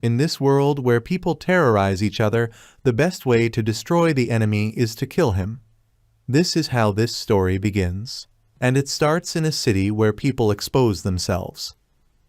In this world where people terrorize each other, the best way to destroy the enemy is to kill him. This is how this story begins. And it starts in a city where people expose themselves.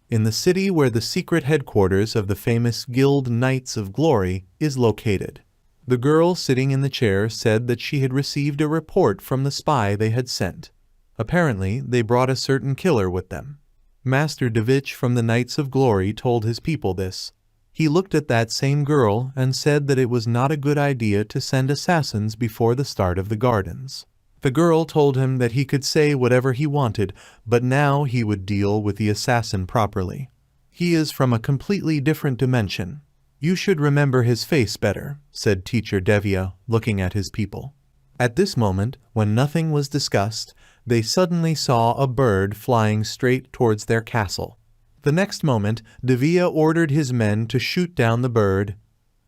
In the city where the secret headquarters of the famous Guild Knights of Glory is located. The girl sitting in the chair said that she had received a report from the spy they had sent. Apparently, they brought a certain killer with them. Master Davich from the Knights of Glory told his people this. He looked at that same girl and said that it was not a good idea to send assassins before the start of the gardens. The girl told him that he could say whatever he wanted, but now he would deal with the assassin properly. He is from a completely different dimension. You should remember his face better, said Teacher Devia, looking at his people. At this moment, when nothing was discussed, they suddenly saw a bird flying straight towards their castle. The next moment, Devia ordered his men to shoot down the bird.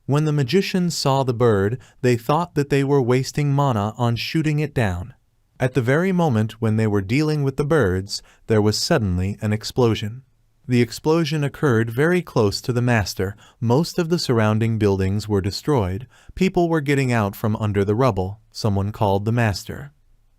When the magicians saw the bird, they thought that they were wasting mana on shooting it down. At the very moment when they were dealing with the birds, there was suddenly an explosion. The explosion occurred very close to the master. Most of the surrounding buildings were destroyed. People were getting out from under the rubble. Someone called the master.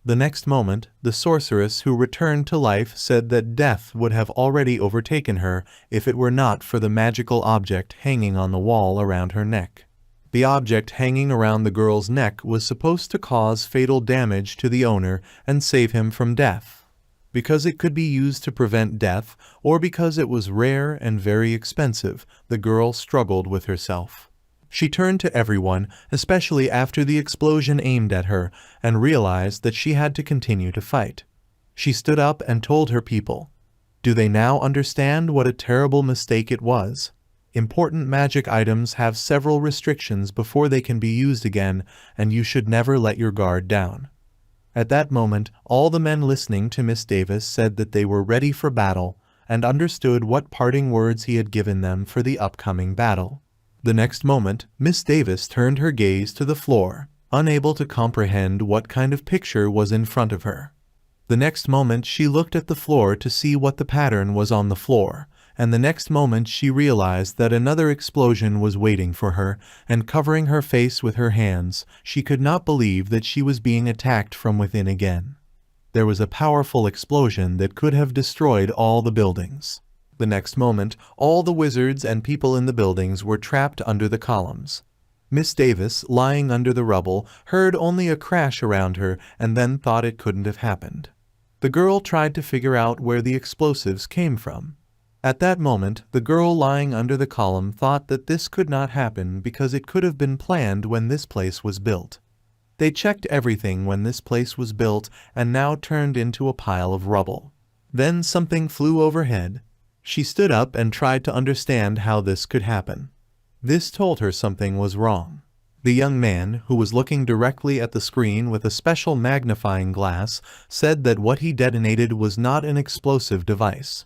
The next moment, the sorceress who returned to life said that death would have already overtaken her if it were not for the magical object hanging on the wall around her neck. The object hanging around the girl's neck was supposed to cause fatal damage to the owner and save him from death. Because it could be used to prevent death, or because it was rare and very expensive, the girl struggled with herself. She turned to everyone, especially after the explosion aimed at her, and realized that she had to continue to fight. She stood up and told her people, "Do they now understand what a terrible mistake it was? Important magic items have several restrictions before they can be used again, and you should never let your guard down." At that moment, all the men listening to Miss Davis said that they were ready for battle and understood what parting words he had given them for the upcoming battle. The next moment, Miss Davis turned her gaze to the floor, unable to comprehend what kind of picture was in front of her. The next moment, she looked at the floor to see what the pattern was on the floor, and the next moment she realized that another explosion was waiting for her, and covering her face with her hands, she could not believe that she was being attacked from within again. There was a powerful explosion that could have destroyed all the buildings. The next moment, all the wizards and people in the buildings were trapped under the columns. Miss Davis, lying under the rubble, heard only a crash around her and then thought it couldn't have happened. The girl tried to figure out where the explosives came from. At that moment, the girl lying under the column thought that this could not happen because it could have been planned when this place was built. They checked everything when this place was built and now turned into a pile of rubble. Then something flew overhead. She stood up and tried to understand how this could happen. This told her something was wrong. The young man, who was looking directly at the screen with a special magnifying glass, said that what he detonated was not an explosive device.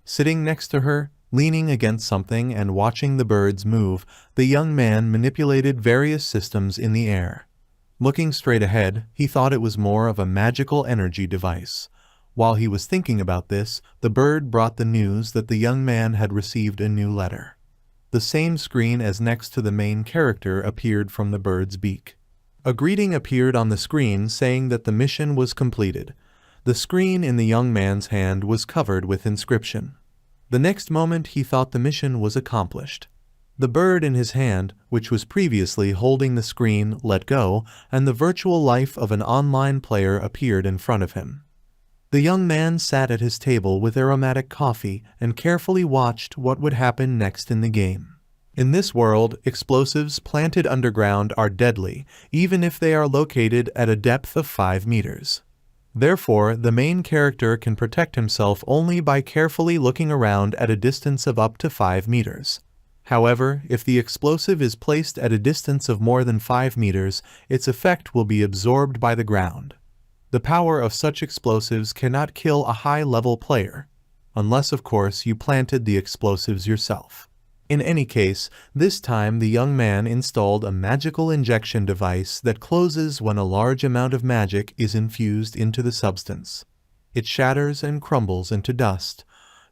Sitting next to her, leaning against something and watching the birds move, the young man manipulated various systems in the air. Looking straight ahead, he thought it was more of a magical energy device. While he was thinking about this, the bird brought the news that the young man had received a new letter. The same screen as next to the main character appeared from the bird's beak. A greeting appeared on the screen saying that the mission was completed. The screen in the young man's hand was covered with inscription. The next moment he thought the mission was accomplished. The bird in his hand, which was previously holding the screen, let go, and the virtual life of an online player appeared in front of him. The young man sat at his table with aromatic coffee and carefully watched what would happen next in the game. In this world, explosives planted underground are deadly, even if they are located at a depth of 5 meters. Therefore, the main character can protect himself only by carefully looking around at a distance of up to 5 meters. However, if the explosive is placed at a distance of more than 5 meters, its effect will be absorbed by the ground. The power of such explosives cannot kill a high-level player, unless of course you planted the explosives yourself. In any case, this time the young man installed a magical injection device that closes when a large amount of magic is infused into the substance. It shatters and crumbles into dust.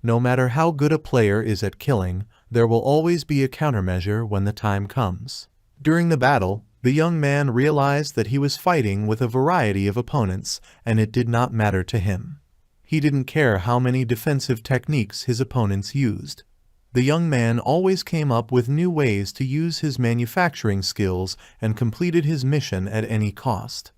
No matter how good a player is at killing, There will always be a countermeasure when the time comes. During the battle, the young man realized that he was fighting with a variety of opponents, and it did not matter to him. He didn't care how many defensive techniques his opponents used. The young man always came up with new ways to use his manufacturing skills and completed his mission at any cost.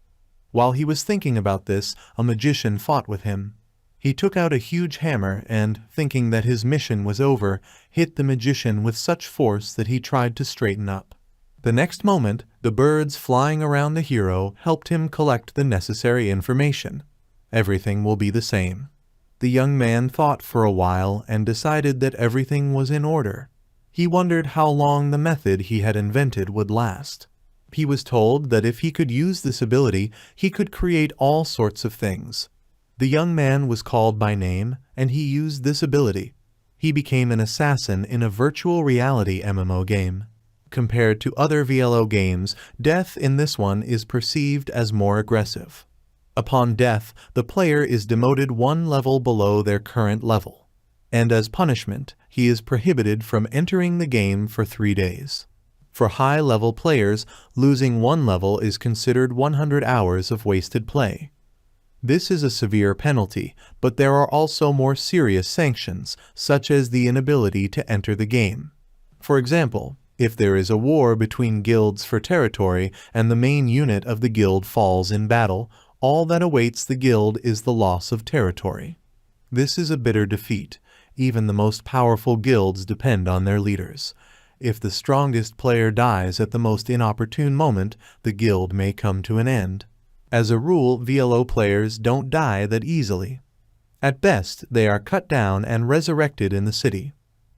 While he was thinking about this, a magician fought with him. He took out a huge hammer and, thinking that his mission was over, hit the magician with such force that he tried to straighten up. The next moment, the birds flying around the hero helped him collect the necessary information. Everything will be the same. The young man thought for a while and decided that everything was in order. He wondered how long the method he had invented would last. He was told that if he could use this ability, he could create all sorts of things. The young man was called by name, and he used this ability. He became an assassin in a virtual reality MMO game. Compared to other VLO games, death in this one is perceived as more aggressive. Upon death, the player is demoted one level below their current level. And as punishment, he is prohibited from entering the game for 3 days. For high-level players, losing one level is considered 100 hours of wasted play. This is a severe penalty, but there are also more serious sanctions, such as the inability to enter the game. For example, if there is a war between guilds for territory and the main unit of the guild falls in battle, all that awaits the guild is the loss of territory. This is a bitter defeat. Even the most powerful guilds depend on their leaders. If the strongest player dies at the most inopportune moment, the guild may come to an end. As a rule, VLO players don't die that easily. At best, they are cut down and resurrected in the city.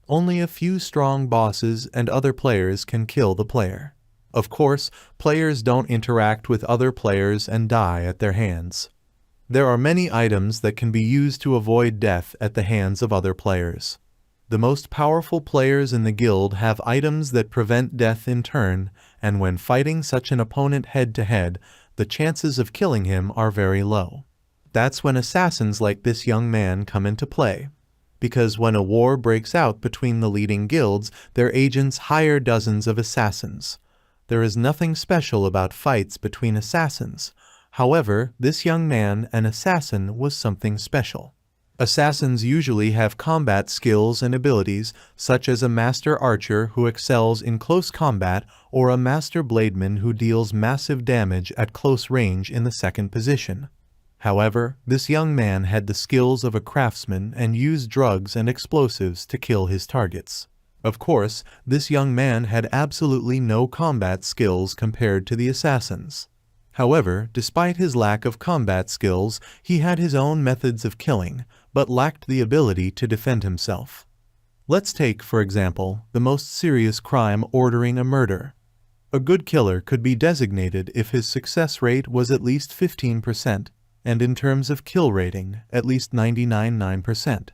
Only a few strong bosses and other players can kill the player. Of course, players don't interact with other players and die at their hands. There are many items that can be used to avoid death at the hands of other players. The most powerful players in the guild have items that prevent death in turn, and when fighting such an opponent head-to-head, the chances of killing him are very low. That's when assassins like this young man come into play. Because when a war breaks out between the leading guilds, their agents hire dozens of assassins. There is nothing special about fights between assassins. However, this young man, an assassin, was something special. Assassins usually have combat skills and abilities, such as a master archer who excels in close combat or a master blademan who deals massive damage at close range in the second position. However, this young man had the skills of a craftsman and used drugs and explosives to kill his targets. Of course, this young man had absolutely no combat skills compared to the assassins. However, despite his lack of combat skills, he had his own methods of killing, but lacked the ability to defend himself. Let's take, for example, the most serious crime, ordering a murder. A good killer could be designated if his success rate was at least 15%. And in terms of kill rating, at least 99.9%.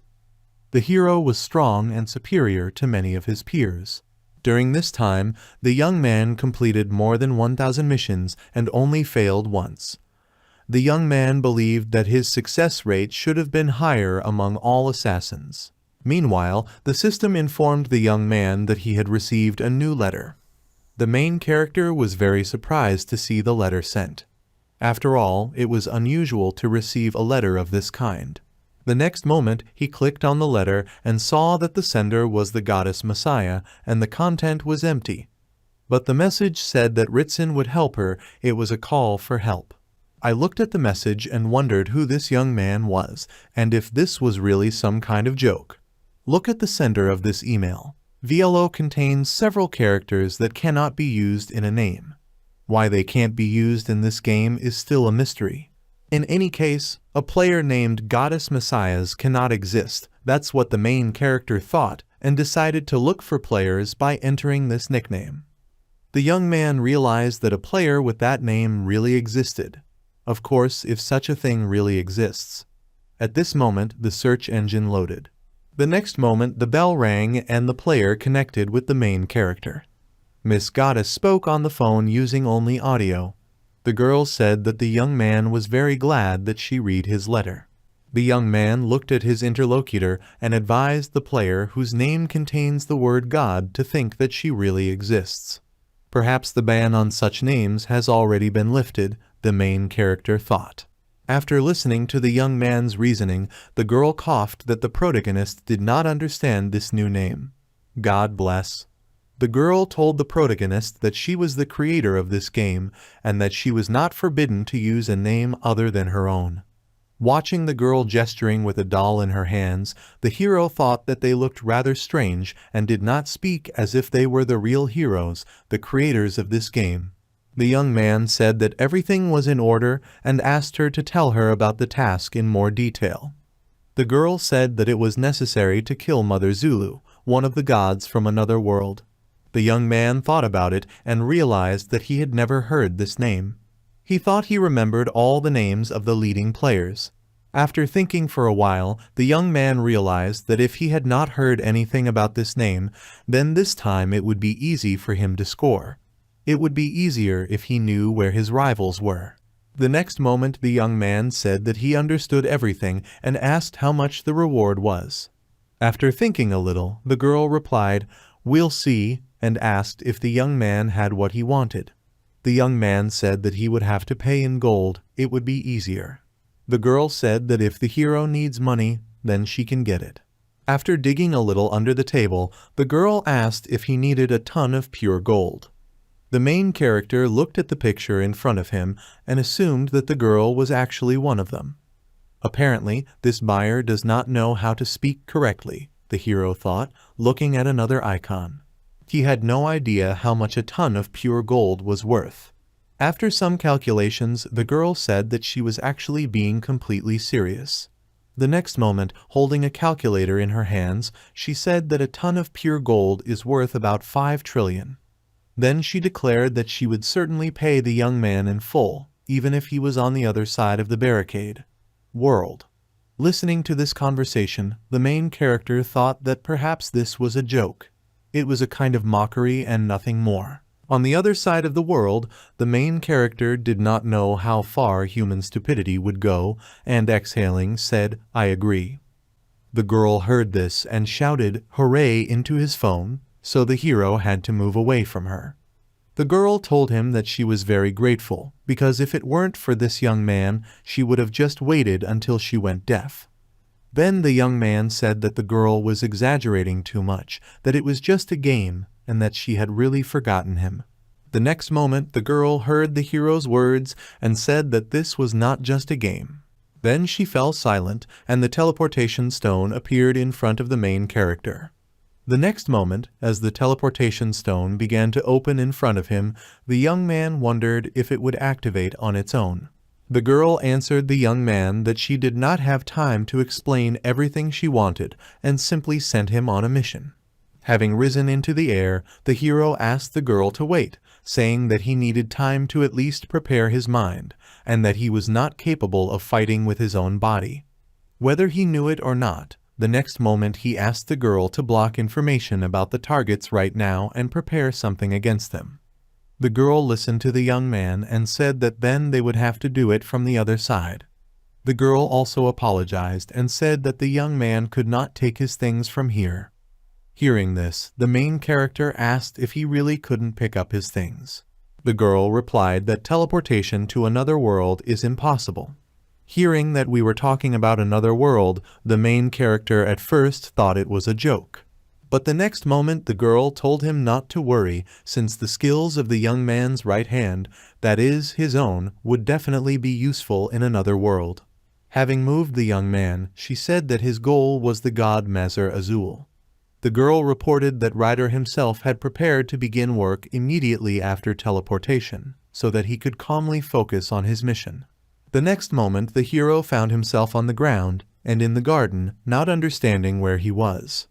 The hero was strong and superior to many of his peers. During this time, the young man completed more than 1,000 missions and only failed once. The young man believed that his success rate should have been higher among all assassins. Meanwhile, the system informed the young man that he had received a new letter. The main character was very surprised to see the letter sent. After all, it was unusual to receive a letter of this kind. The next moment, he clicked on the letter and saw that the sender was the goddess Messiah, and the content was empty. But the message said that Ritson would help her. It was a call for help. I looked at the message and wondered who this young man was, and if this was really some kind of joke. Look at the sender of this email. VLO contains several characters that cannot be used in a name. Why they can't be used in this game is still a mystery. In any case, a player named Goddess Messiahs cannot exist. That's what the main character thought, and decided to look for players by entering this nickname. The young man realized that a player with that name really existed. Of course, if such a thing really exists. At this moment, the search engine loaded. The next moment, the bell rang and the player connected with the main character. Miss Goddess spoke on the phone using only audio. The girl said that the young man was very glad that she read his letter. The young man looked at his interlocutor and advised the player whose name contains the word God to think that she really exists. Perhaps the ban on such names has already been lifted, the main character thought. After listening to the young man's reasoning, the girl coughed that the protagonist did not understand this new name. God bless. The girl told the protagonist that she was the creator of this game and that she was not forbidden to use a name other than her own. Watching the girl gesturing with a doll in her hands, the hero thought that they looked rather strange and did not speak as if they were the real heroes, the creators of this game. The young man said that everything was in order and asked her to tell her about the task in more detail. The girl said that it was necessary to kill Mother Zulu, one of the gods from another world. The young man thought about it and realized that he had never heard this name. He thought he remembered all the names of the leading players. After thinking for a while, the young man realized that if he had not heard anything about this name, then this time it would be easy for him to score. It would be easier if he knew where his rivals were. The next moment the young man said that he understood everything and asked how much the reward was. After thinking a little, the girl replied, "We'll see," and asked if the young man had what he wanted. The young man said that he would have to pay in gold, it would be easier. The girl said that if the hero needs money, then she can get it. After digging a little under the table, the girl asked if he needed a ton of pure gold. The main character looked at the picture in front of him and assumed that the girl was actually one of them. Apparently, this buyer does not know how to speak correctly, the hero thought, looking at another icon. He had no idea how much a ton of pure gold was worth. After some calculations, the girl said that she was actually being completely serious. The next moment, holding a calculator in her hands, she said that a ton of pure gold is worth about 5 trillion. Then she declared that she would certainly pay the young man in full, even if he was on the other side of the barricade. World. Listening to this conversation, the main character thought that perhaps this was a joke. It was a kind of mockery and nothing more. On the other side of the world, the main character did not know how far human stupidity would go, and exhaling, said, "I agree." The girl heard this and shouted, "Hooray!" into his phone, so the hero had to move away from her. The girl told him that she was very grateful, because if it weren't for this young man, she would have just waited until she went deaf. Then the young man said that the girl was exaggerating too much, that it was just a game, and that she had really forgotten him. The next moment the girl heard the hero's words and said that this was not just a game. Then she fell silent, and the teleportation stone appeared in front of the main character. The next moment, as the teleportation stone began to open in front of him, the young man wondered if it would activate on its own. The girl answered the young man that she did not have time to explain everything she wanted and simply sent him on a mission. Having risen into the air, the hero asked the girl to wait, saying that he needed time to at least prepare his mind, and that he was not capable of fighting with his own body. Whether he knew it or not, the next moment he asked the girl to block information about the targets right now and prepare something against them. The girl listened to the young man and said that then they would have to do it from the other side. The girl also apologized and said that the young man could not take his things from here. Hearing this, the main character asked if he really couldn't pick up his things. The girl replied that teleportation to another world is impossible. Hearing that we were talking about another world, the main character at first thought it was a joke. But the next moment the girl told him not to worry, since the skills of the young man's right hand, that is, his own, would definitely be useful in another world. Having moved the young man, she said that his goal was the god Mazer Azul. The girl reported that Ryder himself had prepared to begin work immediately after teleportation, so that he could calmly focus on his mission. The next moment the hero found himself on the ground, and in the garden, not understanding where he was.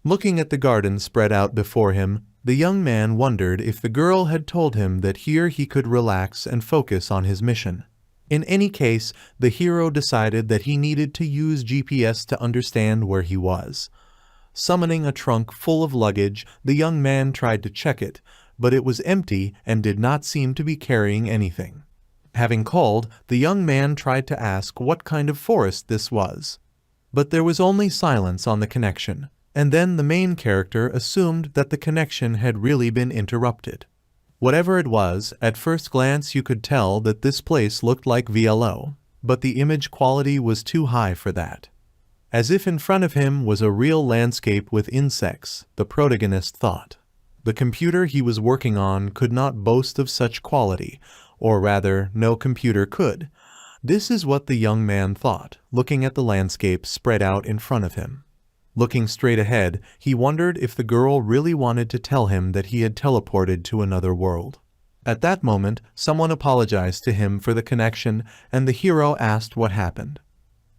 Looking at the garden spread out before him, the young man wondered if the girl had told him that here he could relax and focus on his mission. In any case, the hero decided that he needed to use GPS to understand where he was. Summoning a trunk full of luggage, the young man tried to check it, but it was empty and did not seem to be carrying anything. Having called, the young man tried to ask what kind of forest this was. But there was only silence on the connection, and then the main character assumed that the connection had really been interrupted. Whatever it was, at first glance you could tell that this place looked like VLO, but the image quality was too high for that. As if in front of him was a real landscape with insects, the protagonist thought. The computer he was working on could not boast of such quality, or rather, no computer could. This is what the young man thought, looking at the landscape spread out in front of him. Looking straight ahead, he wondered if the girl really wanted to tell him that he had teleported to another world. At that moment, someone apologized to him for the connection, and the hero asked what happened.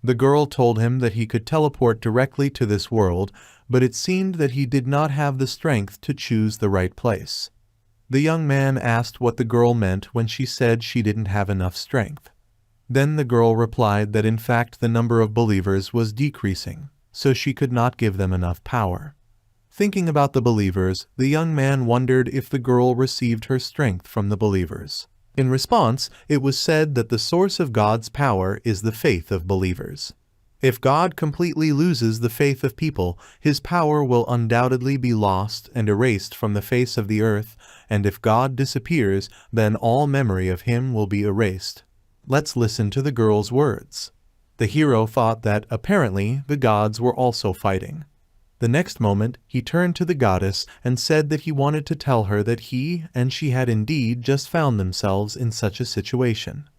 The girl told him that he could teleport directly to this world, but it seemed that he did not have the strength to choose the right place. The young man asked what the girl meant when she said she didn't have enough strength. Then the girl replied that in fact the number of believers was decreasing, so she could not give them enough power. Thinking about the believers, the young man wondered if the girl received her strength from the believers. In response, it was said that the source of God's power is the faith of believers. If God completely loses the faith of people, his power will undoubtedly be lost and erased from the face of the earth, and if God disappears, then all memory of him will be erased. Let's listen to the girl's words. The hero thought that, apparently, the gods were also fighting. The next moment, he turned to the goddess and said that he wanted to tell her that he and she had indeed just found themselves in such a situation.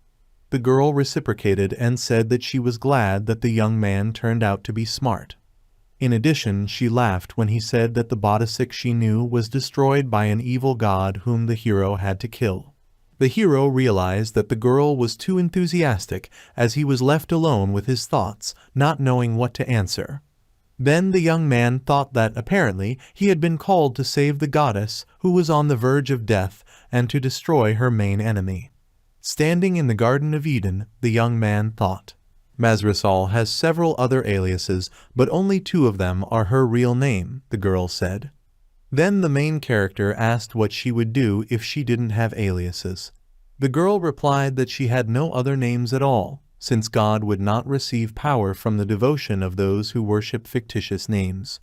The girl reciprocated and said that she was glad that the young man turned out to be smart. In addition, she laughed when he said that the Bodhisattva she knew was destroyed by an evil god whom the hero had to kill. The hero realized that the girl was too enthusiastic as he was left alone with his thoughts, not knowing what to answer. Then the young man thought that apparently he had been called to save the goddess who was on the verge of death and to destroy her main enemy. Standing in the Garden of Eden, the young man thought. Masrisal has several other aliases, but only 2 of them are her real name, the girl said. Then the main character asked what she would do if she didn't have aliases. The girl replied that she had no other names at all, since God would not receive power from the devotion of those who worship fictitious names.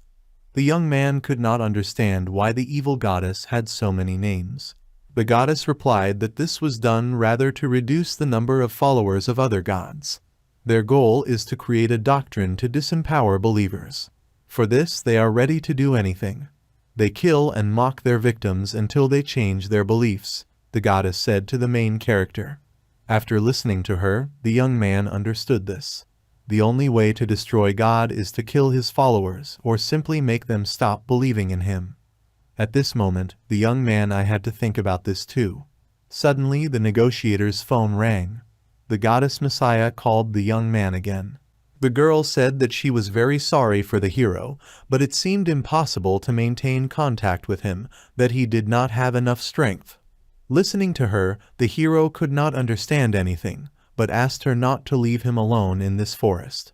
The young man could not understand why the evil goddess had so many names. The goddess replied that this was done rather to reduce the number of followers of other gods. Their goal is to create a doctrine to disempower believers. For this they are ready to do anything. They kill and mock their victims until they change their beliefs, the goddess said to the main character. After listening to her, the young man understood this. The only way to destroy God is to kill his followers or simply make them stop believing in him. At this moment, the young man I had to think about this too. Suddenly, the negotiator's phone rang. The goddess Messiah called the young man again. The girl said that she was very sorry for the hero, but it seemed impossible to maintain contact with him, that he did not have enough strength. Listening to her, the hero could not understand anything, but asked her not to leave him alone in this forest.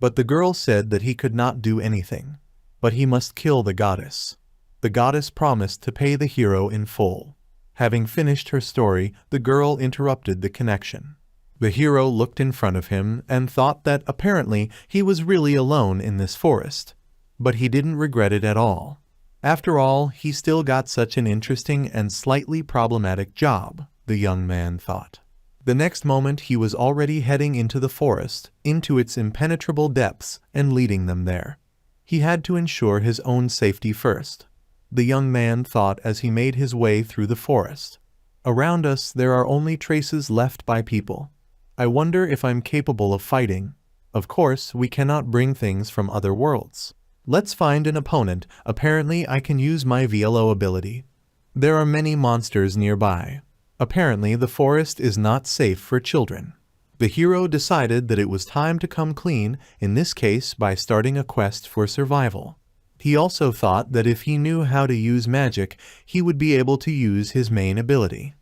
But the girl said that he could not do anything, but he must kill the goddess. The goddess promised to pay the hero in full. Having finished her story, the girl interrupted the connection. The hero looked in front of him and thought that apparently he was really alone in this forest. But he didn't regret it at all. After all, he still got such an interesting and slightly problematic job, the young man thought. The next moment he was already heading into the forest, into its impenetrable depths, and leading them there. He had to ensure his own safety first. The young man thought as he made his way through the forest. Around us there are only traces left by people. I wonder if I'm capable of fighting. Of course, we cannot bring things from other worlds. Let's find an opponent. Apparently I can use my VLO ability. There are many monsters nearby. Apparently the forest is not safe for children. The hero decided that it was time to come clean, in this case by starting a quest for survival. He also thought that if he knew how to use magic, he would be able to use his main ability.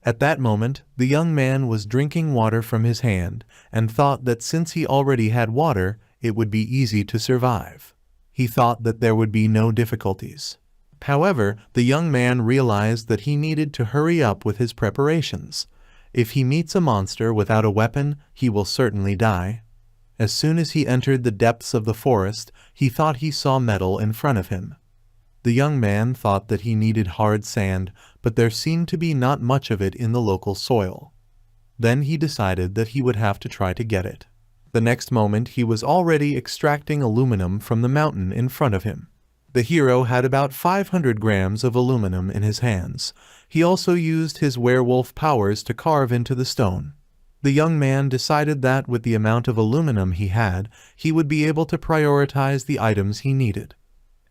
At that moment, the young man was drinking water from his hand, and thought that since he already had water, it would be easy to survive. He thought that there would be no difficulties. However, the young man realized that he needed to hurry up with his preparations. If he meets a monster without a weapon, he will certainly die. As soon as he entered the depths of the forest, he thought he saw metal in front of him. The young man thought that he needed hard sand, but there seemed to be not much of it in the local soil. Then he decided that he would have to try to get it. The next moment he was already extracting aluminum from the mountain in front of him. The hero had about 500 grams of aluminum in his hands. He also used his werewolf powers to carve into the stone. The young man decided that with the amount of aluminum he had, he would be able to prioritize the items he needed.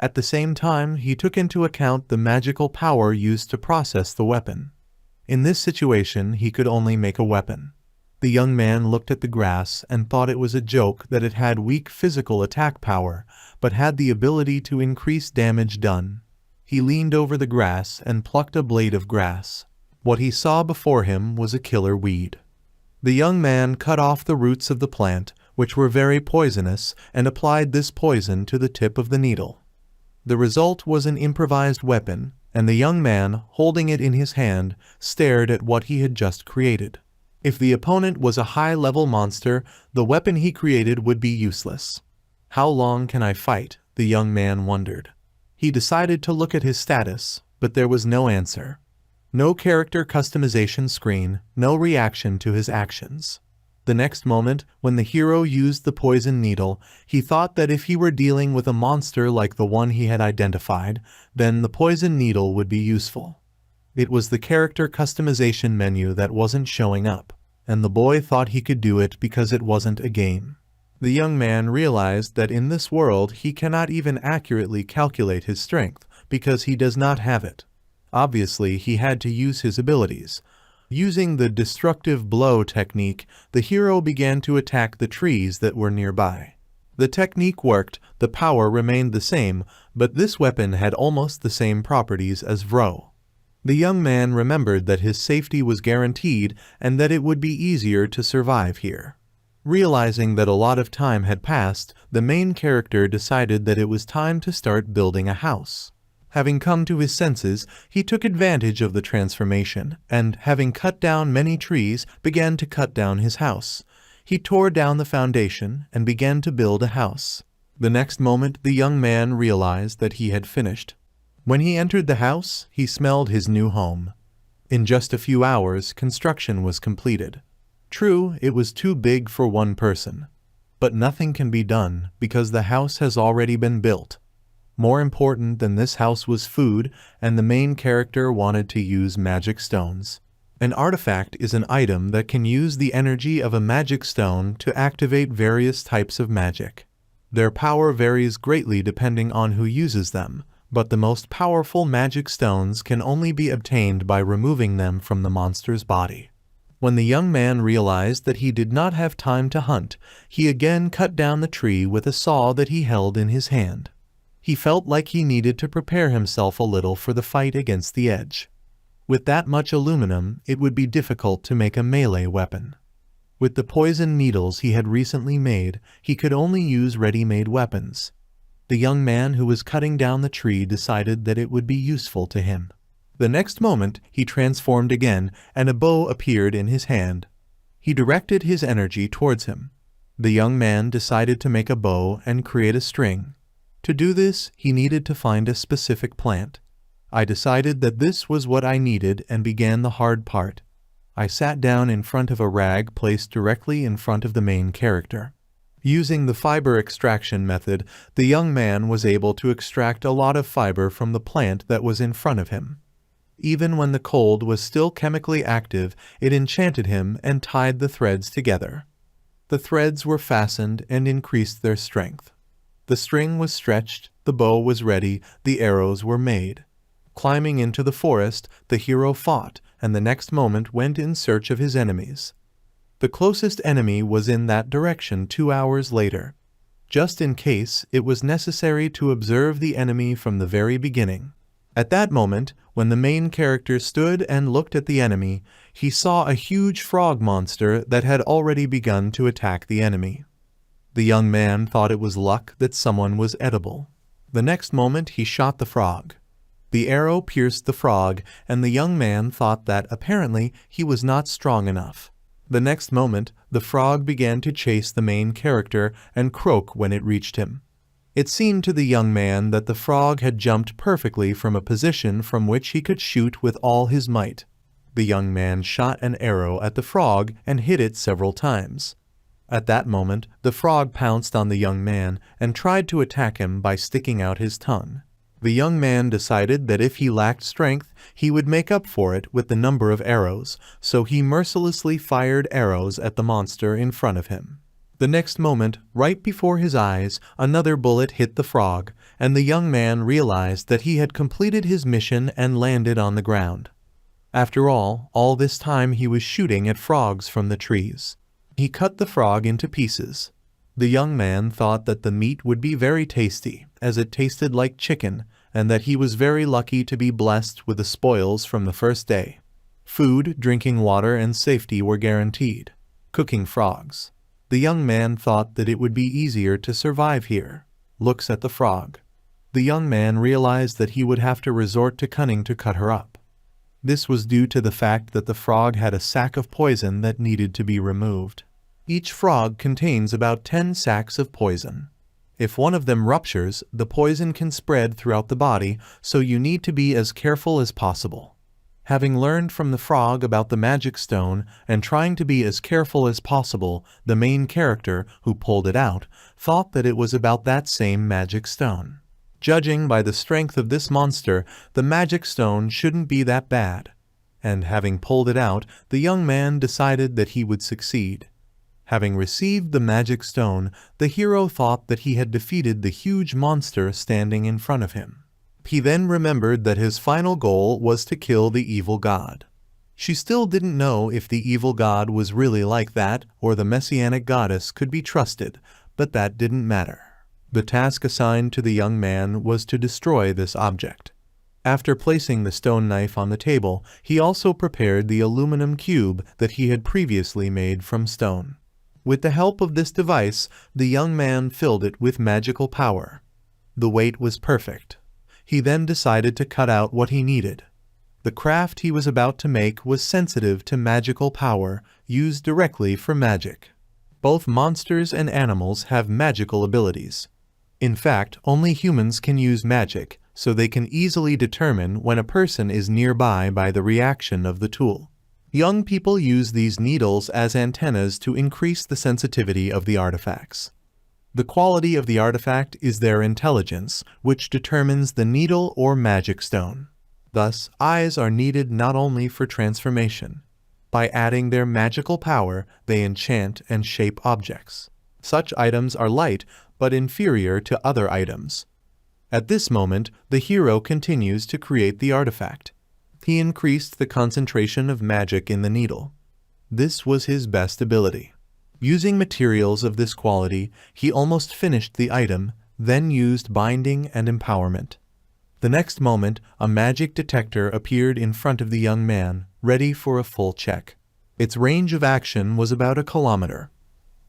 At the same time, he took into account the magical power used to process the weapon. In this situation, he could only make a weapon. The young man looked at the grass and thought it was a joke that it had weak physical attack power, but had the ability to increase damage done. He leaned over the grass and plucked a blade of grass. What he saw before him was a killer weed. The young man cut off the roots of the plant, which were very poisonous, and applied this poison to the tip of the needle. The result was an improvised weapon, and the young man, holding it in his hand, stared at what he had just created. If the opponent was a high-level monster, the weapon he created would be useless. How long can I fight? The young man wondered. He decided to look at his status, but there was no answer. No character customization screen, no reaction to his actions. The next moment, when the hero used the poison needle, he thought that if he were dealing with a monster like the one he had identified, then the poison needle would be useful. It was the character customization menu that wasn't showing up, and the boy thought he could do it because it wasn't a game. The young man realized that in this world he cannot even accurately calculate his strength, because he does not have it. Obviously, he had to use his abilities. Using the destructive blow technique, the hero began to attack the trees that were nearby. The technique worked, the power remained the same, but this weapon had almost the same properties as Vro. The young man remembered that his safety was guaranteed and that it would be easier to survive here. Realizing that a lot of time had passed, the main character decided that it was time to start building a house. Having come to his senses, he took advantage of the transformation, and, having cut down many trees, began to cut down his house. He tore down the foundation and began to build a house. The next moment, the young man realized that he had finished. When he entered the house, he smelled his new home. In just a few hours, construction was completed. True, it was too big for one person. But nothing can be done because the house has already been built. More important than this house was food, and the main character wanted to use magic stones. An artifact is an item that can use the energy of a magic stone to activate various types of magic. Their power varies greatly depending on who uses them, but the most powerful magic stones can only be obtained by removing them from the monster's body. When the young man realized that he did not have time to hunt, he again cut down the tree with a saw that he held in his hand. He felt like he needed to prepare himself a little for the fight against the edge. With that much aluminum, it would be difficult to make a melee weapon. With the poison needles he had recently made, he could only use ready-made weapons. The young man who was cutting down the tree decided that it would be useful to him. The next moment, he transformed again, and a bow appeared in his hand. He directed his energy towards him. The young man decided to make a bow and create a string. To do this, he needed to find a specific plant. I decided that this was what I needed and began the hard part. I sat down in front of a rag placed directly in front of the main character. Using the fiber extraction method, the young man was able to extract a lot of fiber from the plant that was in front of him. Even when the cold was still chemically active, it enchanted him and tied the threads together. The threads were fastened and increased their strength. The string was stretched, the bow was ready, the arrows were made. Climbing into the forest, the hero fought, and the next moment went in search of his enemies. The closest enemy was in that direction 2 hours later. Just in case, it was necessary to observe the enemy from the very beginning. At that moment, when the main character stood and looked at the enemy, he saw a huge frog monster that had already begun to attack the enemy. The young man thought it was luck that someone was edible. The next moment he shot the frog. The arrow pierced the frog, and the young man thought that apparently he was not strong enough. The next moment, the frog began to chase the main character and croak when it reached him. It seemed to the young man that the frog had jumped perfectly from a position from which he could shoot with all his might. The young man shot an arrow at the frog and hit it several times. At that moment, the frog pounced on the young man and tried to attack him by sticking out his tongue. The young man decided that if he lacked strength, he would make up for it with the number of arrows, so he mercilessly fired arrows at the monster in front of him. The next moment, right before his eyes, another bullet hit the frog, and the young man realized that he had completed his mission and landed on the ground. After all this time he was shooting at frogs from the trees. He cut the frog into pieces. The young man thought that the meat would be very tasty, as it tasted like chicken, and that he was very lucky to be blessed with the spoils from the first day. Food, drinking water, and safety were guaranteed. Cooking frogs. The young man thought that it would be easier to survive here. Looks at the frog. The young man realized that he would have to resort to cunning to cut her up. This was due to the fact that the frog had a sac of poison that needed to be removed. Each frog contains about 10 sacs of poison. If one of them ruptures, the poison can spread throughout the body, so you need to be as careful as possible. Having learned from the frog about the magic stone and trying to be as careful as possible, the main character, who pulled it out, thought that it was about that same magic stone. Judging by the strength of this monster, the magic stone shouldn't be that bad. And having pulled it out, the young man decided that he would succeed. Having received the magic stone, the hero thought that he had defeated the huge monster standing in front of him. He then remembered that his final goal was to kill the evil god. She still didn't know if the evil god was really like that or the messianic goddess could be trusted, but that didn't matter. The task assigned to the young man was to destroy this object. After placing the stone knife on the table, he also prepared the aluminum cube that he had previously made from stone. With the help of this device, the young man filled it with magical power. The weight was perfect. He then decided to cut out what he needed. The craft he was about to make was sensitive to magical power, used directly for magic. Both monsters and animals have magical abilities. In fact, only humans can use magic, so they can easily determine when a person is nearby by the reaction of the tool. Young people use these needles as antennas to increase the sensitivity of the artifacts. The quality of the artifact is their intelligence, which determines the needle or magic stone. Thus, eyes are needed not only for transformation. By adding their magical power, they enchant and shape objects. Such items are light, but inferior to other items. At this moment, the hero continues to create the artifact. He increased the concentration of magic in the needle. This was his best ability. Using materials of this quality, he almost finished the item, then used binding and empowerment. The next moment, a magic detector appeared in front of the young man, ready for a full check. Its range of action was about 1 kilometer.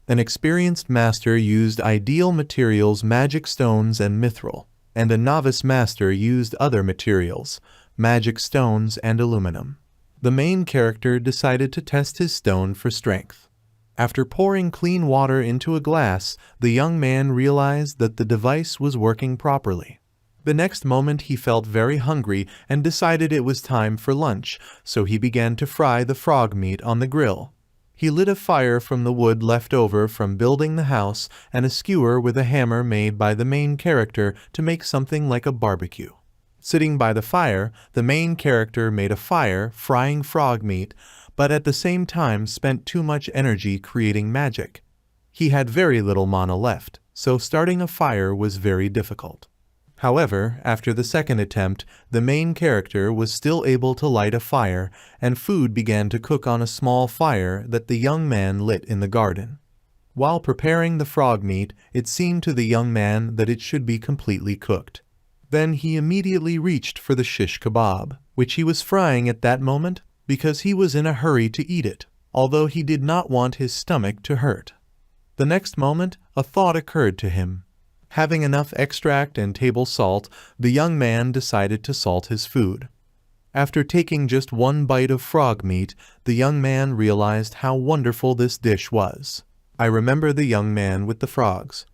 An experienced master used ideal materials, magic stones and mithril, and a novice master used other materials, magic stones and aluminum. The main character decided to test his stone for strength. After pouring clean water into a glass, the young man realized that the device was working properly. The next moment he felt very hungry and decided it was time for lunch, so he began to fry the frog meat on the grill. He lit a fire from the wood left over from building the house and a skewer with a hammer made by the main character to make something like a barbecue. Sitting by the fire, the main character made a fire, frying frog meat, but at the same time spent too much energy creating magic. He had very little mana left, so starting a fire was very difficult. However, after the second attempt, the main character was still able to light a fire, and food began to cook on a small fire that the young man lit in the garden. While preparing the frog meat, it seemed to the young man that it should be completely cooked. Then he immediately reached for the shish kebab, which he was frying at that moment, because he was in a hurry to eat it, although he did not want his stomach to hurt. The next moment, a thought occurred to him. Having enough extract and table salt, the young man decided to salt his food. After taking just one bite of frog meat, the young man realized how wonderful this dish was. I remember the young man with the frogs.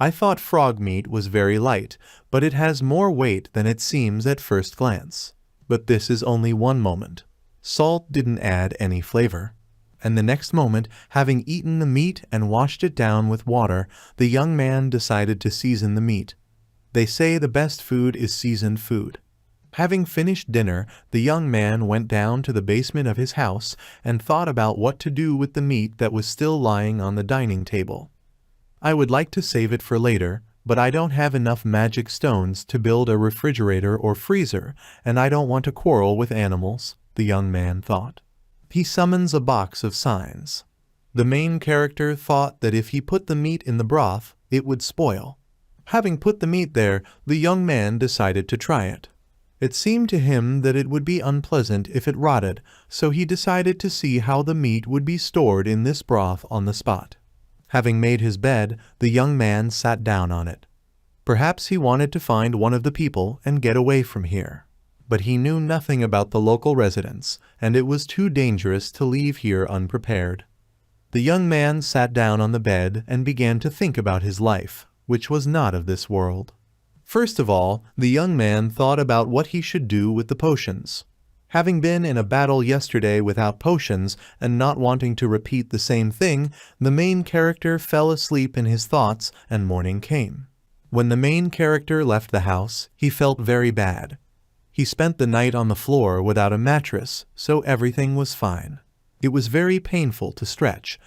I thought frog meat was very light, but it has more weight than it seems at first glance. But this is only one moment. Salt didn't add any flavor. And the next moment, having eaten the meat and washed it down with water, the young man decided to season the meat. They say the best food is seasoned food. Having finished dinner, the young man went down to the basement of his house and thought about what to do with the meat that was still lying on the dining table. I would like to save it for later, but I don't have enough magic stones to build a refrigerator or freezer, and I don't want to quarrel with animals, the young man thought. He summons a box of signs. The main character thought that if he put the meat in the broth, it would spoil. Having put the meat there, the young man decided to try it. It seemed to him that it would be unpleasant if it rotted, so he decided to see how the meat would be stored in this broth on the spot. Having made his bed, the young man sat down on it. Perhaps he wanted to find one of the people and get away from here. But he knew nothing about the local residents, and it was too dangerous to leave here unprepared. The young man sat down on the bed and began to think about his life, which was not of this world. First of all, the young man thought about what he should do with the potions. Having been in a battle yesterday without potions and not wanting to repeat the same thing, the main character fell asleep in his thoughts and morning came. When the main character left the house, he felt very bad. He spent the night on the floor without a mattress, so everything was fine. It was very painful to stretch.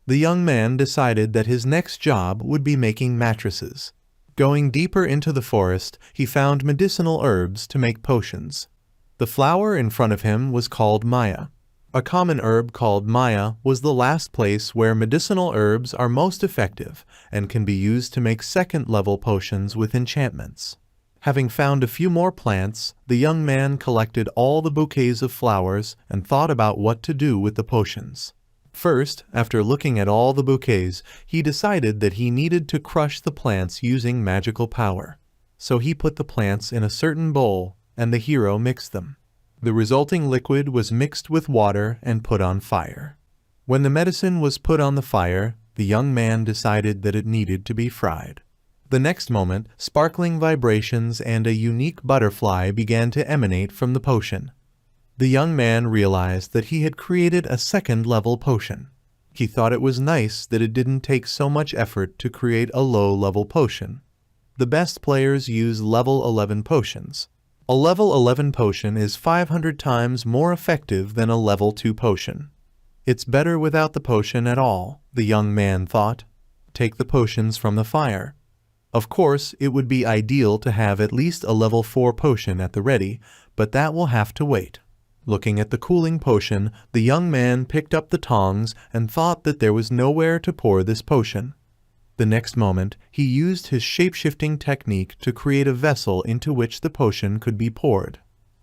The young man decided that his next job would be making mattresses. Going deeper into the forest, he found medicinal herbs to make potions. The flower in front of him was called Maya. A common herb called Maya was the last place where medicinal herbs are most effective and can be used to make second-level potions with enchantments. Having found a few more plants, the young man collected all the bouquets of flowers and thought about what to do with the potions. First, after looking at all the bouquets, he decided that he needed to crush the plants using magical power. So he put the plants in a certain bowl, and the hero mixed them. The resulting liquid was mixed with water and put on fire. When the medicine was put on the fire, the young man decided that it needed to be fried. The next moment, sparkling vibrations and a unique butterfly began to emanate from the potion. The young man realized that he had created a second-level potion. He thought it was nice that it didn't take so much effort to create a low-level potion. The best players use level 11 potions. A level 11 potion is 500 times more effective than a level 2 potion. It's better without the potion at all, the young man thought. Take the potions from the fire. Of course, it would be ideal to have at least a level 4 potion at the ready, but that will have to wait. Looking at the cooling potion, the young man picked up the tongs and thought that there was nowhere to pour this potion. The next moment, he used his shape-shifting technique to create a vessel into which the potion could be poured.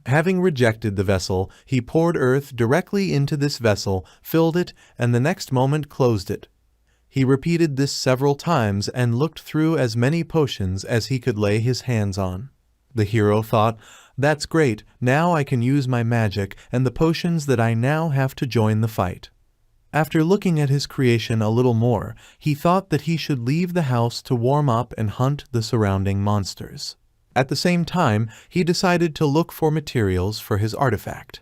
Having rejected the vessel, he poured earth directly into this vessel, filled it, and the next moment closed it. He repeated this several times and looked through as many potions as he could lay his hands on. The hero thought, "That's great, now I can use my magic and the potions that I now have to join the fight." After looking at his creation a little more, he thought that he should leave the house to warm up and hunt the surrounding monsters. At the same time, he decided to look for materials for his artifact.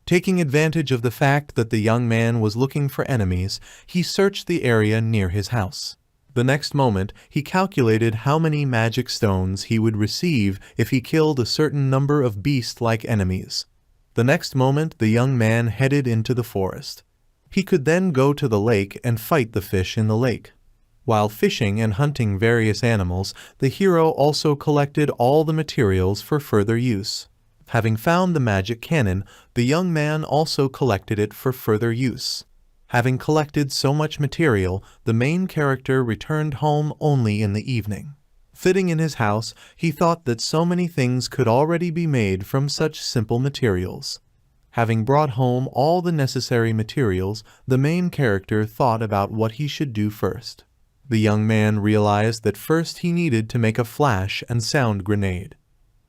Taking advantage of the fact that the young man was looking for enemies, he searched the area near his house. The next moment, he calculated how many magic stones he would receive if he killed a certain number of beast-like enemies. The next moment, the young man headed into the forest. He could then go to the lake and fight the fish in the lake. While fishing and hunting various animals, the hero also collected all the materials for further use. Having found the magic cannon, the young man also collected it for further use. Having collected so much material, the main character returned home only in the evening. Sitting in his house, he thought that so many things could already be made from such simple materials. Having brought home all the necessary materials, the main character thought about what he should do first. The young man realized that first he needed to make a flash and sound grenade.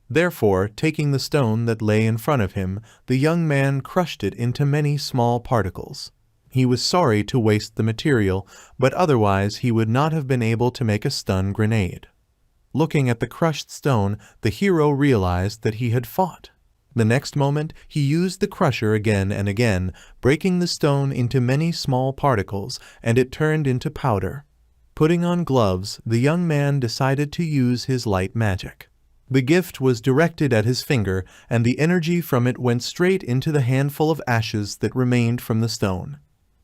Therefore, taking the stone that lay in front of him, the young man crushed it into many small particles. He was sorry to waste the material, but otherwise he would not have been able to make a stun grenade. Looking at the crushed stone, the hero realized that he had fought. The next moment, he used the crusher again and again, breaking the stone into many small particles, and it turned into powder. Putting on gloves, the young man decided to use his light magic. The gift was directed at his finger, and the energy from it went straight into the handful of ashes that remained from the stone.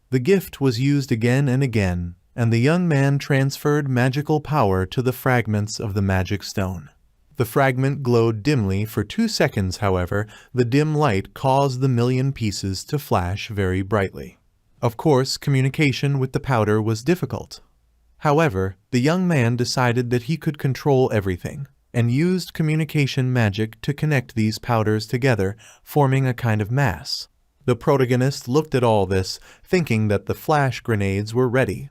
The gift was used again and again, and the young man transferred magical power to the fragments of the magic stone. The fragment glowed dimly for 2 seconds, however, the dim light caused the million pieces to flash very brightly. Of course, communication with the powder was difficult. However, the young man decided that he could control everything, and used communication magic to connect these powders together, forming a kind of mass. The protagonist looked at all this, thinking that the flash grenades were ready.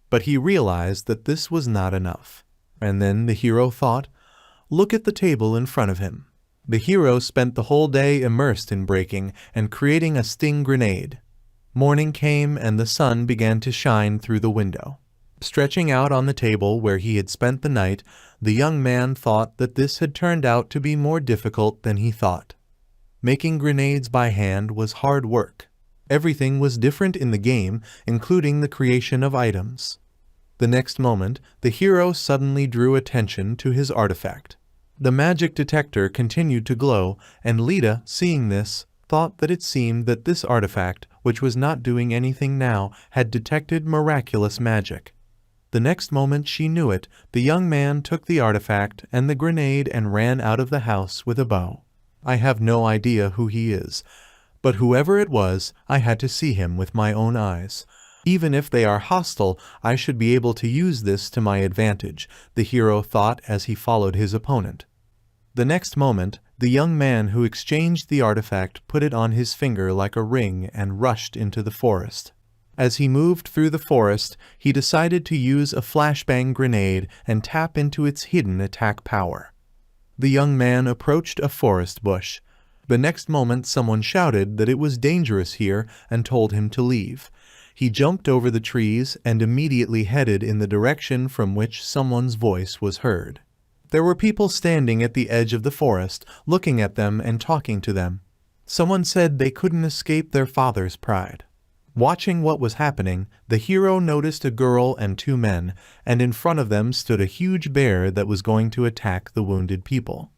But he realized that this was not enough. And then the hero thought, look at the table in front of him. The hero spent the whole day immersed in breaking and creating a sting grenade. Morning came and the sun began to shine through the window. Stretching out on the table where he had spent the night, the young man thought that this had turned out to be more difficult than he thought. Making grenades by hand was hard work. Everything was different in the game, including the creation of items. The next moment, the hero suddenly drew attention to his artifact. The magic detector continued to glow, and Lita, seeing this, thought that it seemed that this artifact, which was not doing anything now, had detected miraculous magic. The next moment she knew it, the young man took the artifact and the grenade and ran out of the house with a bow. I have no idea who he is, but whoever it was, I had to see him with my own eyes. Even if they are hostile, I should be able to use this to my advantage, the hero thought as he followed his opponent. The next moment, the young man who exchanged the artifact put it on his finger like a ring and rushed into the forest. As he moved through the forest, he decided to use a flashbang grenade and tap into its hidden attack power. The young man approached a forest bush. The next moment someone shouted that it was dangerous here and told him to leave. He jumped over the trees and immediately headed in the direction from which someone's voice was heard. There were people standing at the edge of the forest, looking at them and talking to them. Someone said they couldn't escape their father's pride. Watching what was happening, the hero noticed a girl and 2 men, and in front of them stood a huge bear that was going to attack the wounded people.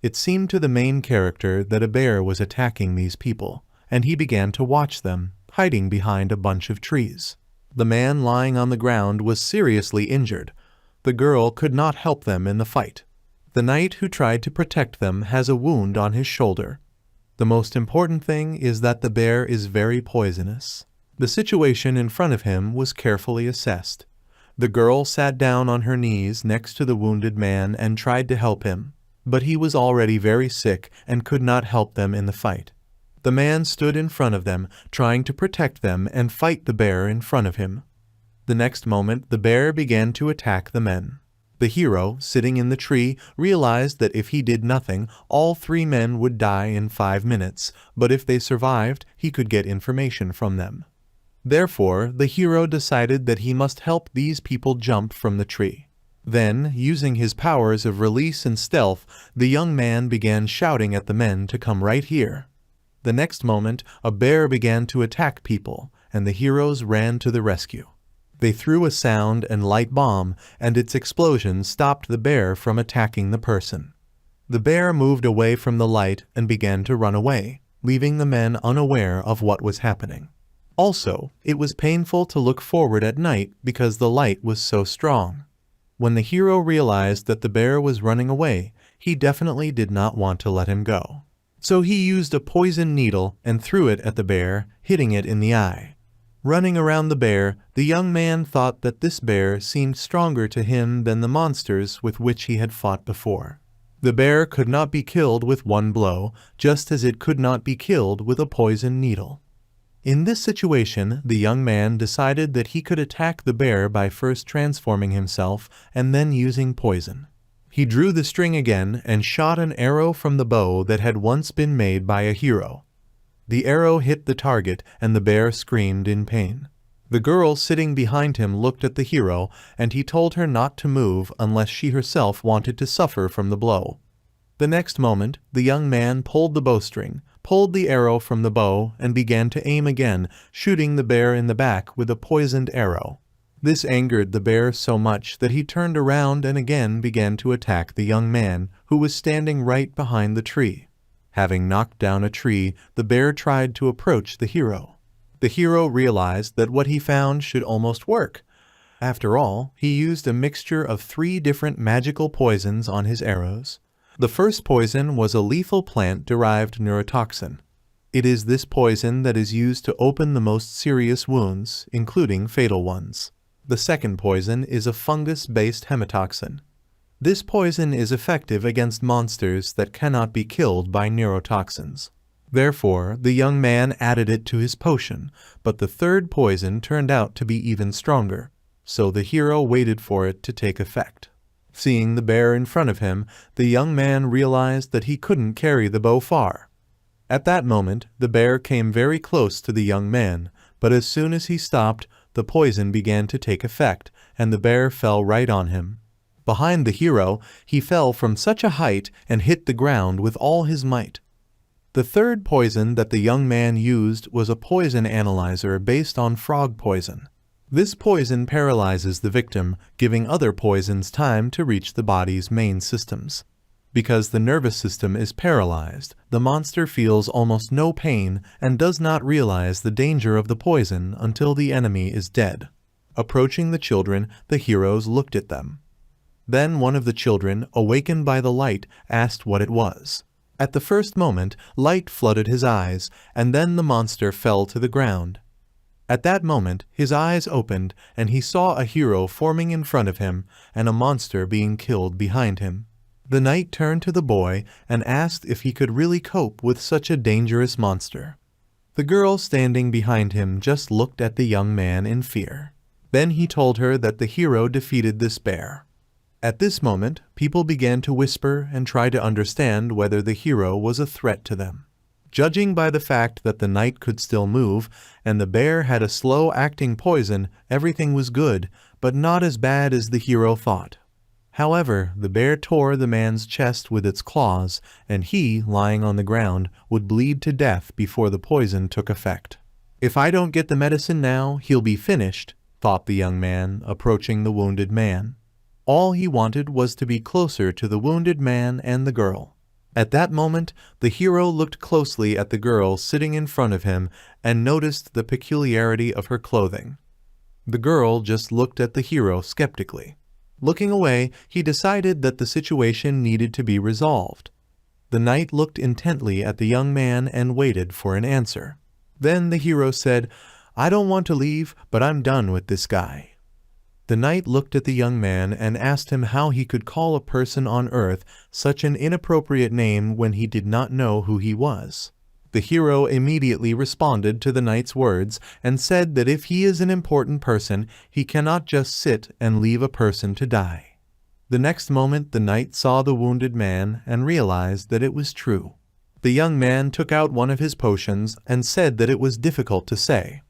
It seemed to the main character that a bear was attacking these people, and he began to watch them, hiding behind a bunch of trees. The man lying on the ground was seriously injured. The girl could not help them in the fight. The knight who tried to protect them has a wound on his shoulder. The most important thing is that the bear is very poisonous. The situation in front of him was carefully assessed. The girl sat down on her knees next to the wounded man and tried to help him, but he was already very sick and could not help them in the fight. The man stood in front of them, trying to protect them and fight the bear in front of him. The next moment, the bear began to attack the men. The hero, sitting in the tree, realized that if he did nothing, all 3 men would die in 5 minutes, but if they survived, he could get information from them. Therefore, the hero decided that he must help these people jump from the tree. Then, using his powers of release and stealth, the young man began shouting at the men to come right here. The next moment, a bear began to attack people, and the heroes ran to the rescue. They threw a sound and light bomb, and its explosion stopped the bear from attacking the person. The bear moved away from the light and began to run away, leaving the men unaware of what was happening. Also, it was painful to look forward at night because the light was so strong. When the hero realized that the bear was running away, he definitely did not want to let him go. So he used a poison needle and threw it at the bear, hitting it in the eye. Running around the bear, the young man thought that this bear seemed stronger to him than the monsters with which he had fought before. The bear could not be killed with one blow, just as it could not be killed with a poison needle. In this situation, the young man decided that he could attack the bear by first transforming himself and then using poison. He drew the string again and shot an arrow from the bow that had once been made by a hero. The arrow hit the target and the bear screamed in pain. The girl sitting behind him looked at the hero, and he told her not to move unless she herself wanted to suffer from the blow. The next moment, the young man pulled the bowstring, pulled the arrow from the bow, and began to aim again, shooting the bear in the back with a poisoned arrow. This angered the bear so much that he turned around and again began to attack the young man, who was standing right behind the tree. Having knocked down a tree, the bear tried to approach the hero. The hero realized that what he found should almost work. After all, he used a mixture of 3 different magical poisons on his arrows. The first poison was a lethal plant-derived neurotoxin. It is this poison that is used to open the most serious wounds, including fatal ones. The second poison is a fungus-based hematoxin. This poison is effective against monsters that cannot be killed by neurotoxins. Therefore, the young man added it to his potion, but the third poison turned out to be even stronger, so the hero waited for it to take effect. Seeing the bear in front of him, the young man realized that he couldn't carry the bow far. At that moment, the bear came very close to the young man, but as soon as he stopped, the poison began to take effect, and the bear fell right on him. Behind the hero, he fell from such a height and hit the ground with all his might. The third poison that the young man used was a poison analyzer based on frog poison. This poison paralyzes the victim, giving other poisons time to reach the body's main systems. Because the nervous system is paralyzed, the monster feels almost no pain and does not realize the danger of the poison until the enemy is dead. Approaching the children, the heroes looked at them. Then one of the children, awakened by the light, asked what it was. At the first moment, light flooded his eyes, and then the monster fell to the ground. At that moment, his eyes opened, and he saw a hero forming in front of him, and a monster being killed behind him. The knight turned to the boy and asked if he could really cope with such a dangerous monster. The girl standing behind him just looked at the young man in fear. Then he told her that the hero defeated this bear. At this moment, people began to whisper and try to understand whether the hero was a threat to them. Judging by the fact that the knight could still move, and the bear had a slow-acting poison, everything was good, but not as bad as the hero thought. However, the bear tore the man's chest with its claws, and he, lying on the ground, would bleed to death before the poison took effect. "If I don't get the medicine now, he'll be finished," thought the young man, approaching the wounded man. All he wanted was to be closer to the wounded man and the girl. At that moment, the hero looked closely at the girl sitting in front of him and noticed the peculiarity of her clothing. The girl just looked at the hero skeptically. Looking away, he decided that the situation needed to be resolved. The knight looked intently at the young man and waited for an answer. Then the hero said, "I don't want to leave, but I'm done with this guy." The knight looked at the young man and asked him how he could call a person on earth such an inappropriate name when he did not know who he was. The hero immediately responded to the knight's words and said that if he is an important person, he cannot just sit and leave a person to die. The next moment the knight saw the wounded man and realized that it was true. The young man took out one of his potions and said that it was difficult to say.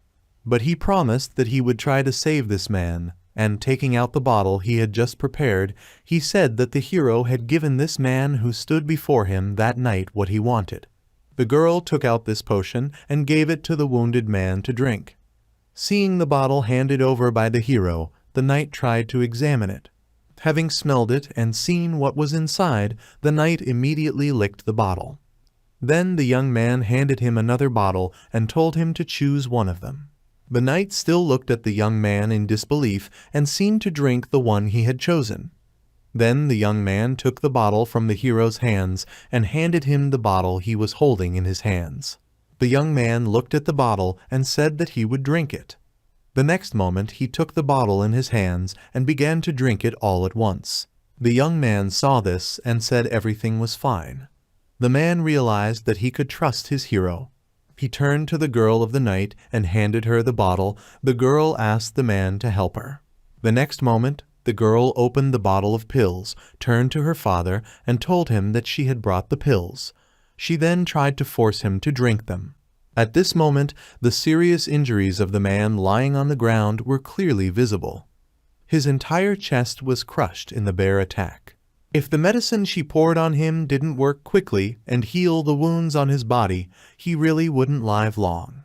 But he promised that he would try to save this man, and taking out the bottle he had just prepared, he said that the hero had given this man who stood before him that night what he wanted. The girl took out this potion and gave it to the wounded man to drink. Seeing the bottle handed over by the hero, the knight tried to examine it. Having smelled it and seen what was inside, the knight immediately licked the bottle. Then the young man handed him another bottle and told him to choose one of them. The knight still looked at the young man in disbelief and seemed to drink the one he had chosen. Then the young man took the bottle from the hero's hands and handed him the bottle he was holding in his hands. The young man looked at the bottle and said that he would drink it. The next moment he took the bottle in his hands and began to drink it all at once. The young man saw this and said everything was fine. The man realized that he could trust his hero. He turned to the girl of the night and handed her the bottle. The girl asked the man to help her. The next moment, the girl opened the bottle of pills, turned to her father, and told him that she had brought the pills. She then tried to force him to drink them. At this moment, the serious injuries of the man lying on the ground were clearly visible. His entire chest was crushed in the bear attack. If the medicine she poured on him didn't work quickly and heal the wounds on his body, he really wouldn't live long.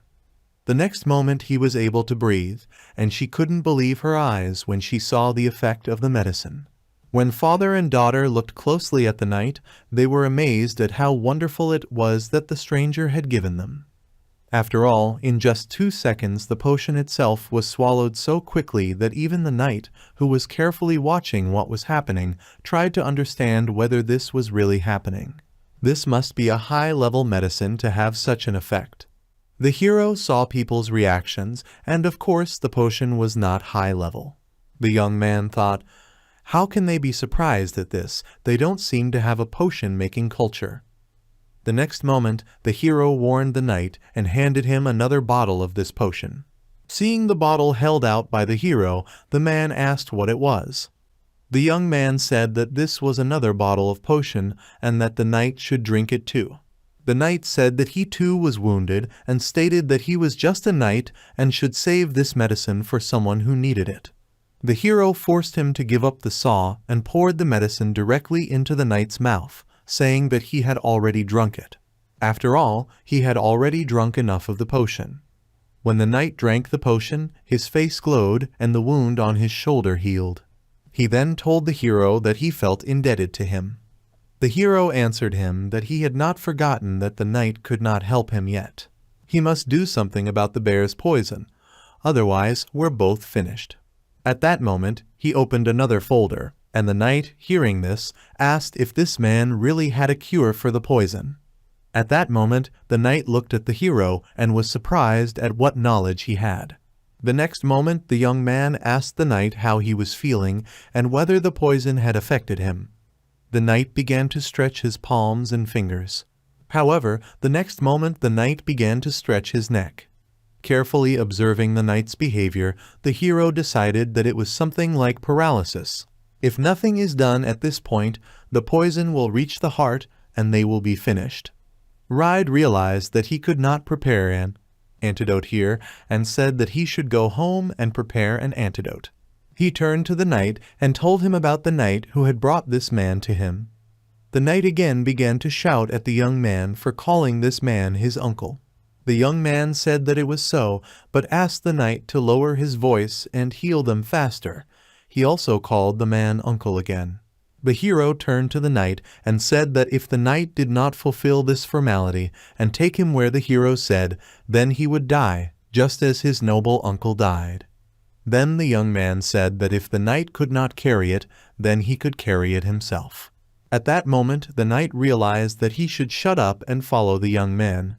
The next moment he was able to breathe, and she couldn't believe her eyes when she saw the effect of the medicine. When father and daughter looked closely at the knight, they were amazed at how wonderful it was that the stranger had given them. After all, in just 2 seconds the potion itself was swallowed so quickly that even the knight, who was carefully watching what was happening, tried to understand whether this was really happening. This must be a high-level medicine to have such an effect. The hero saw people's reactions, and of course the potion was not high-level. The young man thought, "How can they be surprised at this? They don't seem to have a potion-making culture." The next moment, the hero warned the knight and handed him another bottle of this potion. Seeing the bottle held out by the hero, the man asked what it was. The young man said that this was another bottle of potion and that the knight should drink it too. The knight said that he too was wounded and stated that he was just a knight and should save this medicine for someone who needed it. The hero forced him to give up the saw and poured the medicine directly into the knight's mouth, saying that he had already drunk it. After all, he had already drunk enough of the potion. When the knight drank the potion, his face glowed and the wound on his shoulder healed. He then told the hero that he felt indebted to him. The hero answered him that he had not forgotten that the knight could not help him yet. He must do something about the bear's poison, otherwise we're both finished. At that moment, he opened another folder, and the knight, hearing this, asked if this man really had a cure for the poison. At that moment, the knight looked at the hero and was surprised at what knowledge he had. The next moment, the young man asked the knight how he was feeling and whether the poison had affected him. The knight began to stretch his palms and fingers. However, the next moment the knight began to stretch his neck. Carefully observing the knight's behavior, the hero decided that it was something like paralysis. If nothing is done at this point, the poison will reach the heart and they will be finished. Ride realized that he could not prepare an antidote here and said that he should go home and prepare an antidote. He turned to the knight and told him about the knight who had brought this man to him. The knight again began to shout at the young man for calling this man his uncle. The young man said that it was so, but asked the knight to lower his voice and heal them faster. He also called the man uncle again. The hero turned to the knight and said that if the knight did not fulfill this formality and take him where the hero said, then he would die, just as his noble uncle died. Then the young man said that if the knight could not carry it, then he could carry it himself. At that moment, the knight realized that he should shut up and follow the young man.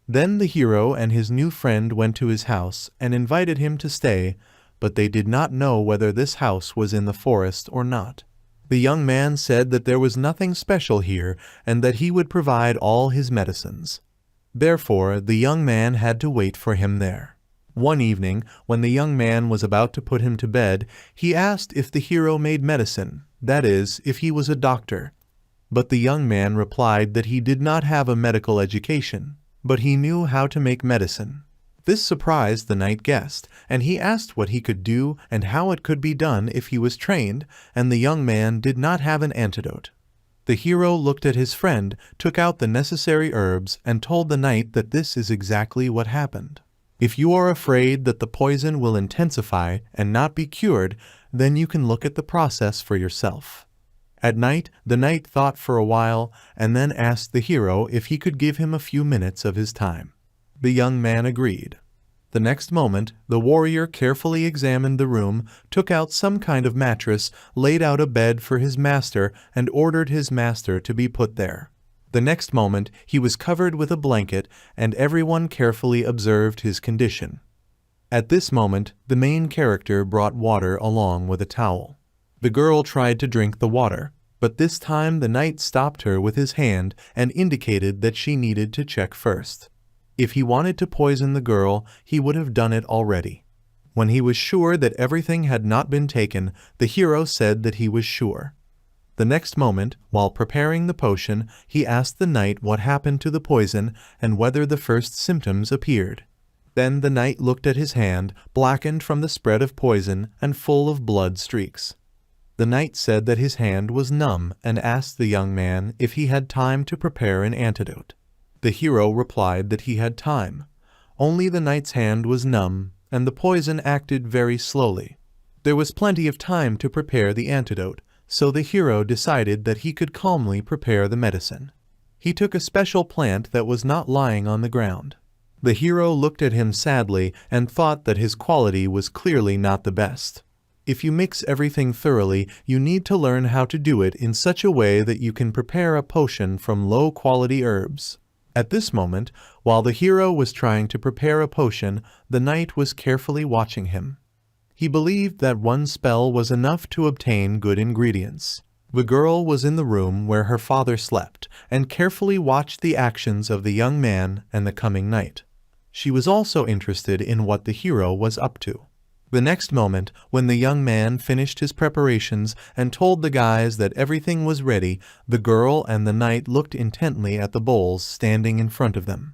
Then the hero and his new friend went to his house and invited him to stay, but they did not know whether this house was in the forest or not. The young man said that there was nothing special here and that he would provide all his medicines. Therefore, the young man had to wait for him there. One evening, when the young man was about to put him to bed, he asked if the hero made medicine, that is, if he was a doctor. But the young man replied that he did not have a medical education, but he knew how to make medicine. This surprised the night guest, and he asked what he could do and how it could be done if he was trained, and the young man did not have an antidote. The hero looked at his friend, took out the necessary herbs, and told the knight that this is exactly what happened. If you are afraid that the poison will intensify and not be cured, then you can look at the process for yourself. At night, the knight thought for a while, and then asked the hero if he could give him a few minutes of his time. The young man agreed. The next moment, the warrior carefully examined the room, took out some kind of mattress, laid out a bed for his master, and ordered his master to be put there. The next moment, he was covered with a blanket, and everyone carefully observed his condition. At this moment, the main character brought water along with a towel. The girl tried to drink the water, but this time the knight stopped her with his hand and indicated that she needed to check first. If he wanted to poison the girl, he would have done it already. When he was sure that everything had not been taken, the hero said that he was sure. The next moment, while preparing the potion, he asked the knight what happened to the poison and whether the first symptoms appeared. Then the knight looked at his hand, blackened from the spread of poison and full of blood streaks. The knight said that his hand was numb and asked the young man if he had time to prepare an antidote. The hero replied that he had time. Only the knight's hand was numb, and the poison acted very slowly. There was plenty of time to prepare the antidote, so the hero decided that he could calmly prepare the medicine. He took a special plant that was not lying on the ground. The hero looked at him sadly and thought that his quality was clearly not the best. If you mix everything thoroughly, you need to learn how to do it in such a way that you can prepare a potion from low-quality herbs. At this moment, while the hero was trying to prepare a potion, the knight was carefully watching him. He believed that one spell was enough to obtain good ingredients. The girl was in the room where her father slept and carefully watched the actions of the young man and the coming night. She was also interested in what the hero was up to. The next moment, when the young man finished his preparations and told the guys that everything was ready, the girl and the knight looked intently at the bowls standing in front of them.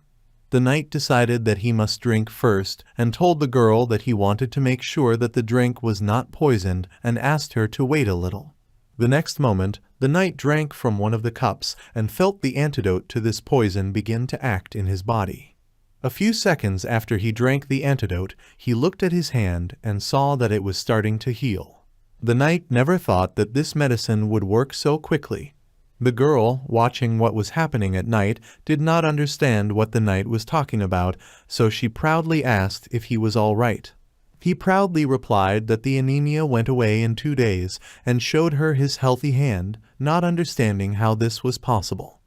The knight decided that he must drink first and told the girl that he wanted to make sure that the drink was not poisoned and asked her to wait a little. The next moment, the knight drank from one of the cups and felt the antidote to this poison begin to act in his body. A few seconds after he drank the antidote, he looked at his hand and saw that it was starting to heal. The knight never thought that this medicine would work so quickly. The girl, watching what was happening at night, did not understand what the knight was talking about, so she proudly asked if he was all right. He proudly replied that the anemia went away in 2 days and showed her his healthy hand, not understanding how this was possible.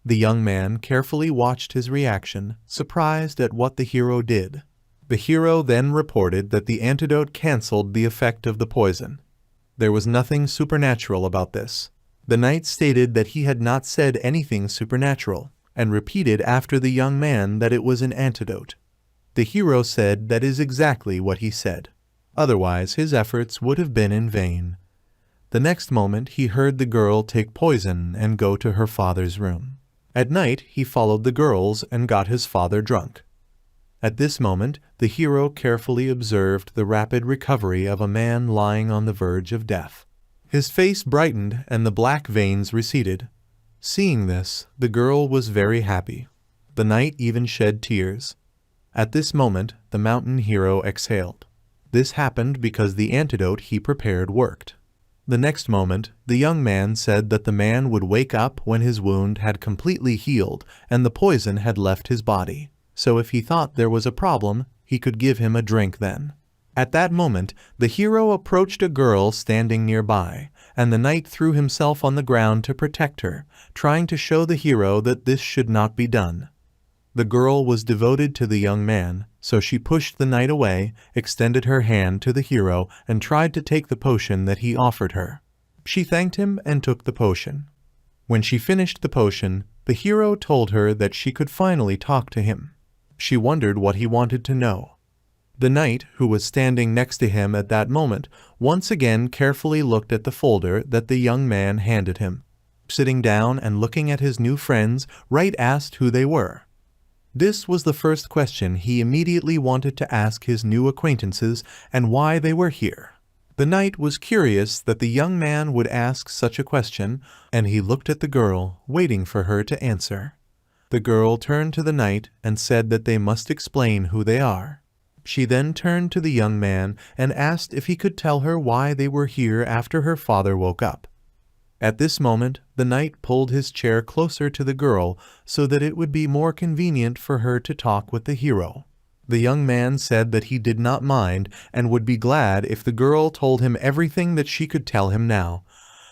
The young man carefully watched his reaction, surprised at what the hero did. The hero then reported that the antidote cancelled the effect of the poison. There was nothing supernatural about this. The knight stated that he had not said anything supernatural, and repeated after the young man that it was an antidote. The hero said that is exactly what he said. Otherwise his efforts would have been in vain. The next moment he heard the girl take poison and go to her father's room. At night he followed the girls and got his father drunk. At this moment the hero carefully observed the rapid recovery of a man lying on the verge of death. His face brightened and the black veins receded. Seeing this, the girl was very happy. The knight even shed tears. At this moment the mountain hero exhaled. This happened because the antidote he prepared worked. The next moment, the young man said that the man would wake up when his wound had completely healed and the poison had left his body, so if he thought there was a problem, he could give him a drink then. At that moment, the hero approached a girl standing nearby, and the knight threw himself on the ground to protect her, trying to show the hero that this should not be done. The girl was devoted to the young man, so she pushed the knight away, extended her hand to the hero, and tried to take the potion that he offered her. She thanked him and took the potion. When she finished the potion, the hero told her that she could finally talk to him. She wondered what he wanted to know. The knight, who was standing next to him at that moment, once again carefully looked at the folder that the young man handed him. Sitting down and looking at his new friends, Wright asked who they were. This was the first question he immediately wanted to ask his new acquaintances and why they were here. The knight was curious that the young man would ask such a question, and he looked at the girl, waiting for her to answer. The girl turned to the knight and said that they must explain who they are. She then turned to the young man and asked if he could tell her why they were here after her father woke up. At this moment, the knight pulled his chair closer to the girl so that it would be more convenient for her to talk with the hero. The young man said that he did not mind and would be glad if the girl told him everything that she could tell him now.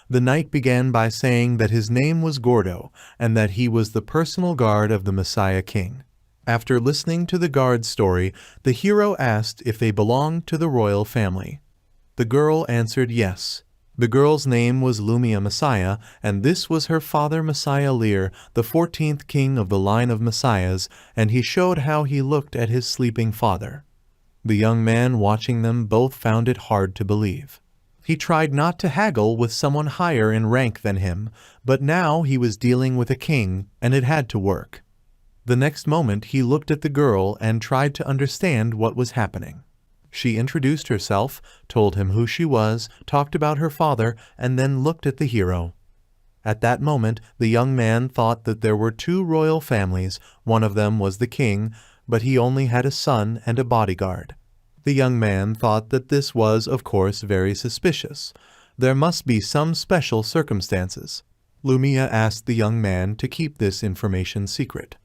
The knight began by saying that his name was Gordo and that he was the personal guard of the Messiah King. After listening to the guard's story, the hero asked if they belonged to the royal family. The girl answered yes. The girl's name was Lumia Messiah, and this was her father Messiah Lear, the 14th king of the line of Messiahs, and he showed how he looked at his sleeping father. The young man watching them both found it hard to believe. He tried not to haggle with someone higher in rank than him, but now he was dealing with a king, and it had to work. The next moment he looked at the girl and tried to understand what was happening. She introduced herself, told him who she was, talked about her father, and then looked at the hero. At that moment, the young man thought that there were two royal families. One of them was the king, but he only had a son and a bodyguard. The young man thought that this was, of course, very suspicious. There must be some special circumstances. Lumia asked the young man to keep this information secret.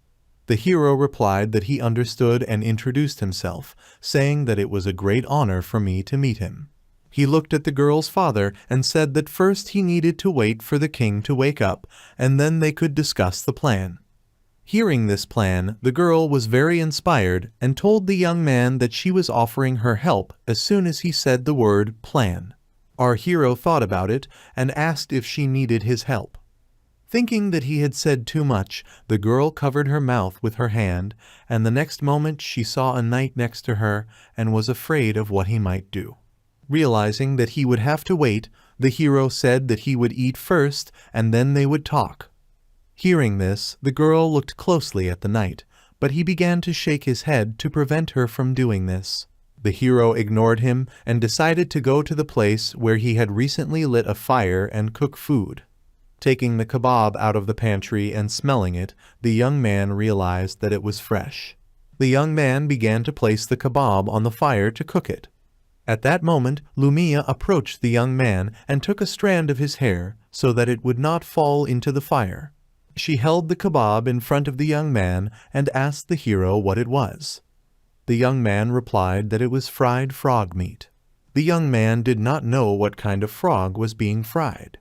The hero replied that he understood and introduced himself, saying that it was a great honor for me to meet him. He looked at the girl's father and said that first he needed to wait for the king to wake up, and then they could discuss the plan. Hearing this plan, the girl was very inspired and told the young man that she was offering her help as soon as he said the word plan. Our hero thought about it and asked if she needed his help. Thinking that he had said too much, the girl covered her mouth with her hand, and the next moment she saw a knight next to her and was afraid of what he might do. Realizing that he would have to wait, the hero said that he would eat first and then they would talk. Hearing this, the girl looked closely at the knight, but he began to shake his head to prevent her from doing this. The hero ignored him and decided to go to the place where he had recently lit a fire and cook food. Taking the kebab out of the pantry and smelling it, the young man realized that it was fresh. The young man began to place the kebab on the fire to cook it. At that moment, Lumia approached the young man and took a strand of his hair so that it would not fall into the fire. She held the kebab in front of the young man and asked the hero what it was. The young man replied that it was fried frog meat. The young man did not know what kind of frog was being fried.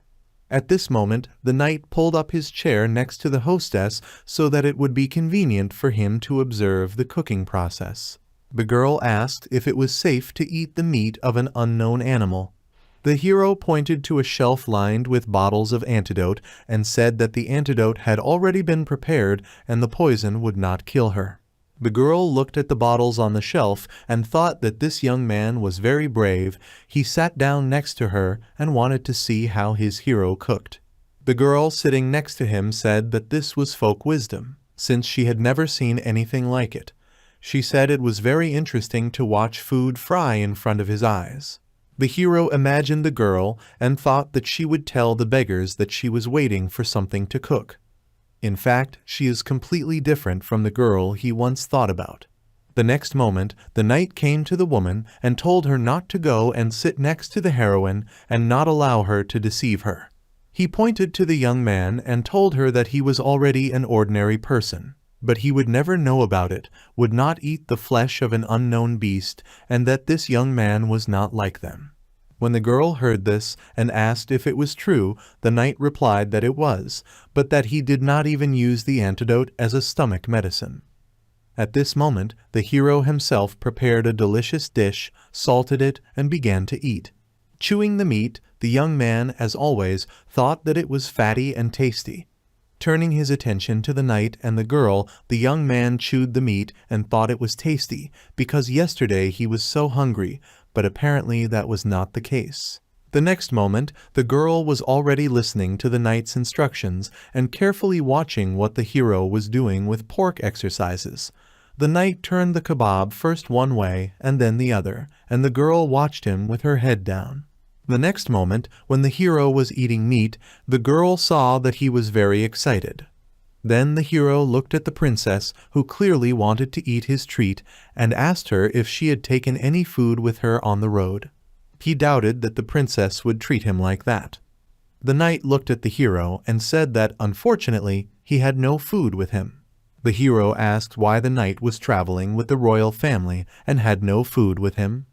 At this moment, the knight pulled up his chair next to the hostess so that it would be convenient for him to observe the cooking process. The girl asked if it was safe to eat the meat of an unknown animal. The hero pointed to a shelf lined with bottles of antidote and said that the antidote had already been prepared and the poison would not kill her. The girl looked at the bottles on the shelf and thought that this young man was very brave. He sat down next to her and wanted to see how his hero cooked. The girl sitting next to him said that this was folk wisdom, since she had never seen anything like it. She said it was very interesting to watch food fry in front of his eyes. The hero imagined the girl and thought that she would tell the beggars that she was waiting for something to cook. In fact, she is completely different from the girl he once thought about. The next moment, the knight came to the woman and told her not to go and sit next to the heroine and not allow her to deceive her. He pointed to the young man and told her that he was already an ordinary person, but he would never know about it, would not eat the flesh of an unknown beast, and that this young man was not like them. When the girl heard this and asked if it was true, the knight replied that it was, but that he did not even use the antidote as a stomach medicine. At this moment, the hero himself prepared a delicious dish, salted it, and began to eat. Chewing the meat, the young man, as always, thought that it was fatty and tasty. Turning his attention to the knight and the girl, the young man chewed the meat and thought it was tasty, because yesterday he was so hungry, but apparently that was not the case. The next moment, the girl was already listening to the knight's instructions and carefully watching what the hero was doing with pork exercises. The knight turned the kebab first one way and then the other, and the girl watched him with her head down. The next moment, when the hero was eating meat, the girl saw that he was very excited. Then the hero looked at the princess, who clearly wanted to eat his treat, and asked her if she had taken any food with her on the road. He doubted that the princess would treat him like that. The knight looked at the hero and said that, unfortunately, he had no food with him. The hero asked why the knight was traveling with the royal family and had no food with him.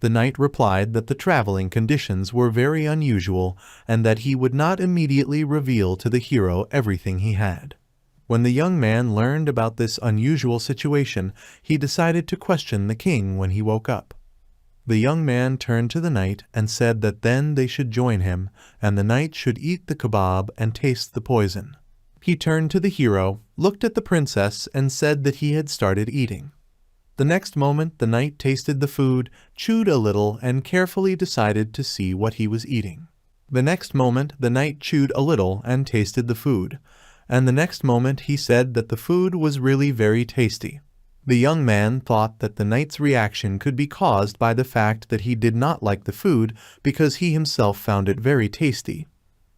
The knight replied that the traveling conditions were very unusual and that he would not immediately reveal to the hero everything he had. When the young man learned about this unusual situation, he decided to question the king when he woke up. The young man turned to the knight and said that then they should join him, and the knight should eat the kebab and taste the poison. He turned to the hero, looked at the princess, and said that he had started eating. The next moment the knight tasted the food, chewed a little, and carefully decided to see what he was eating. The next moment the knight chewed a little and tasted the food, and the next moment he said that the food was really very tasty. The young man thought that the knight's reaction could be caused by the fact that he did not like the food because he himself found it very tasty.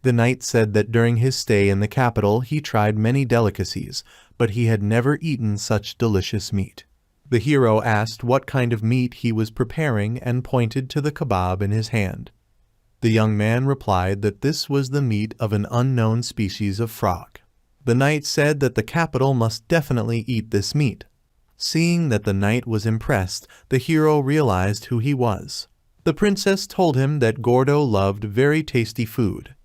The knight said that during his stay in the capital he tried many delicacies, but he had never eaten such delicious meat. The hero asked what kind of meat he was preparing and pointed to the kebab in his hand. The young man replied that this was the meat of an unknown species of frog. The knight said that the capital must definitely eat this meat. Seeing that the knight was impressed, the hero realized who he was. The princess told him that Gordo loved very tasty food.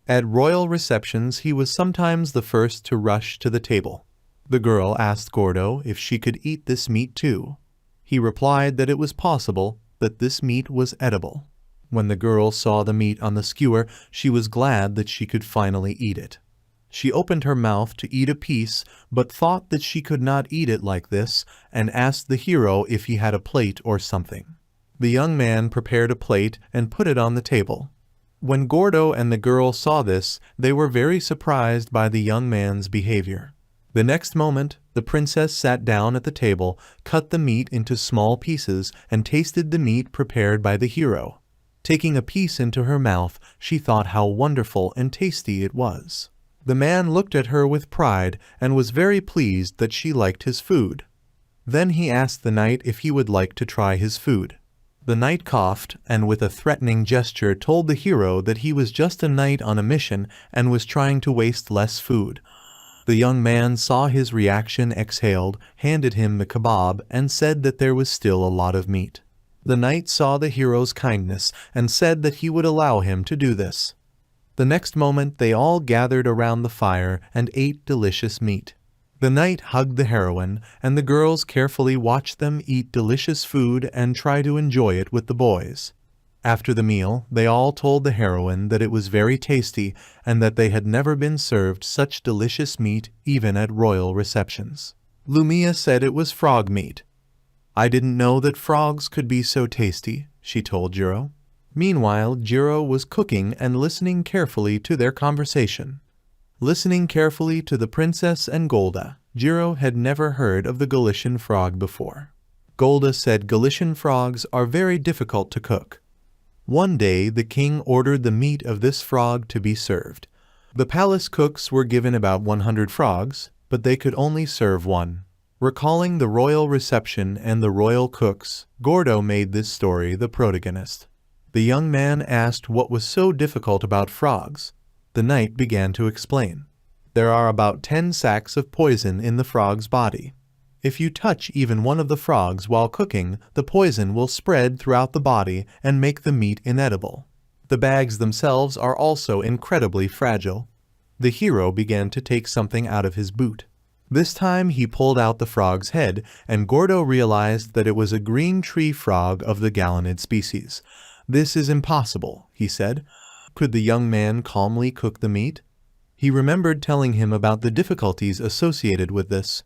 At royal receptions he was sometimes the first to rush to the table. The girl asked Gordo if she could eat this meat too. He replied that it was possible, that this meat was edible. When the girl saw the meat on the skewer, she was glad that she could finally eat it. She opened her mouth to eat a piece, but thought that she could not eat it like this, and asked the hero if he had a plate or something. The young man prepared a plate and put it on the table. When Gordo and the girl saw this, they were very surprised by the young man's behavior. The next moment, the princess sat down at the table, cut the meat into small pieces, and tasted the meat prepared by the hero. Taking a piece into her mouth, she thought how wonderful and tasty it was. The man looked at her with pride and was very pleased that she liked his food. Then he asked the knight if he would like to try his food. The knight coughed and with a threatening gesture told the hero that he was just a knight on a mission and was trying to waste less food. The young man saw his reaction, exhaled, handed him the kebab, and said that there was still a lot of meat. The knight saw the hero's kindness and said that he would allow him to do this. The next moment they all gathered around the fire and ate delicious meat. The knight hugged the heroine, and the girls carefully watched them eat delicious food and try to enjoy it with the boys. After the meal, they all told the heroine that it was very tasty and that they had never been served such delicious meat even at royal receptions. Lumia said it was frog meat. "I didn't know that frogs could be so tasty," she told Jiro. Meanwhile, Jiro was cooking and listening carefully to their conversation. Listening carefully to the princess and Golda, Jiro had never heard of the Galician frog before. Golda said Galician frogs are very difficult to cook. One day the king ordered the meat of this frog to be served. The palace cooks were given about 100 frogs, but they could only serve one. Recalling the royal reception and the royal cooks, Gordo made this story the protagonist. The young man asked what was so difficult about frogs. The knight began to explain. There are about 10 sacks of poison in the frog's body. If you touch even one of the frogs while cooking, the poison will spread throughout the body and make the meat inedible. The bags themselves are also incredibly fragile. The hero began to take something out of his boot. This time he pulled out the frog's head, and Gordo realized that it was a green tree frog of the gallinid species. "This is impossible," he said. Could the young man calmly cook the meat? He remembered telling him about the difficulties associated with this.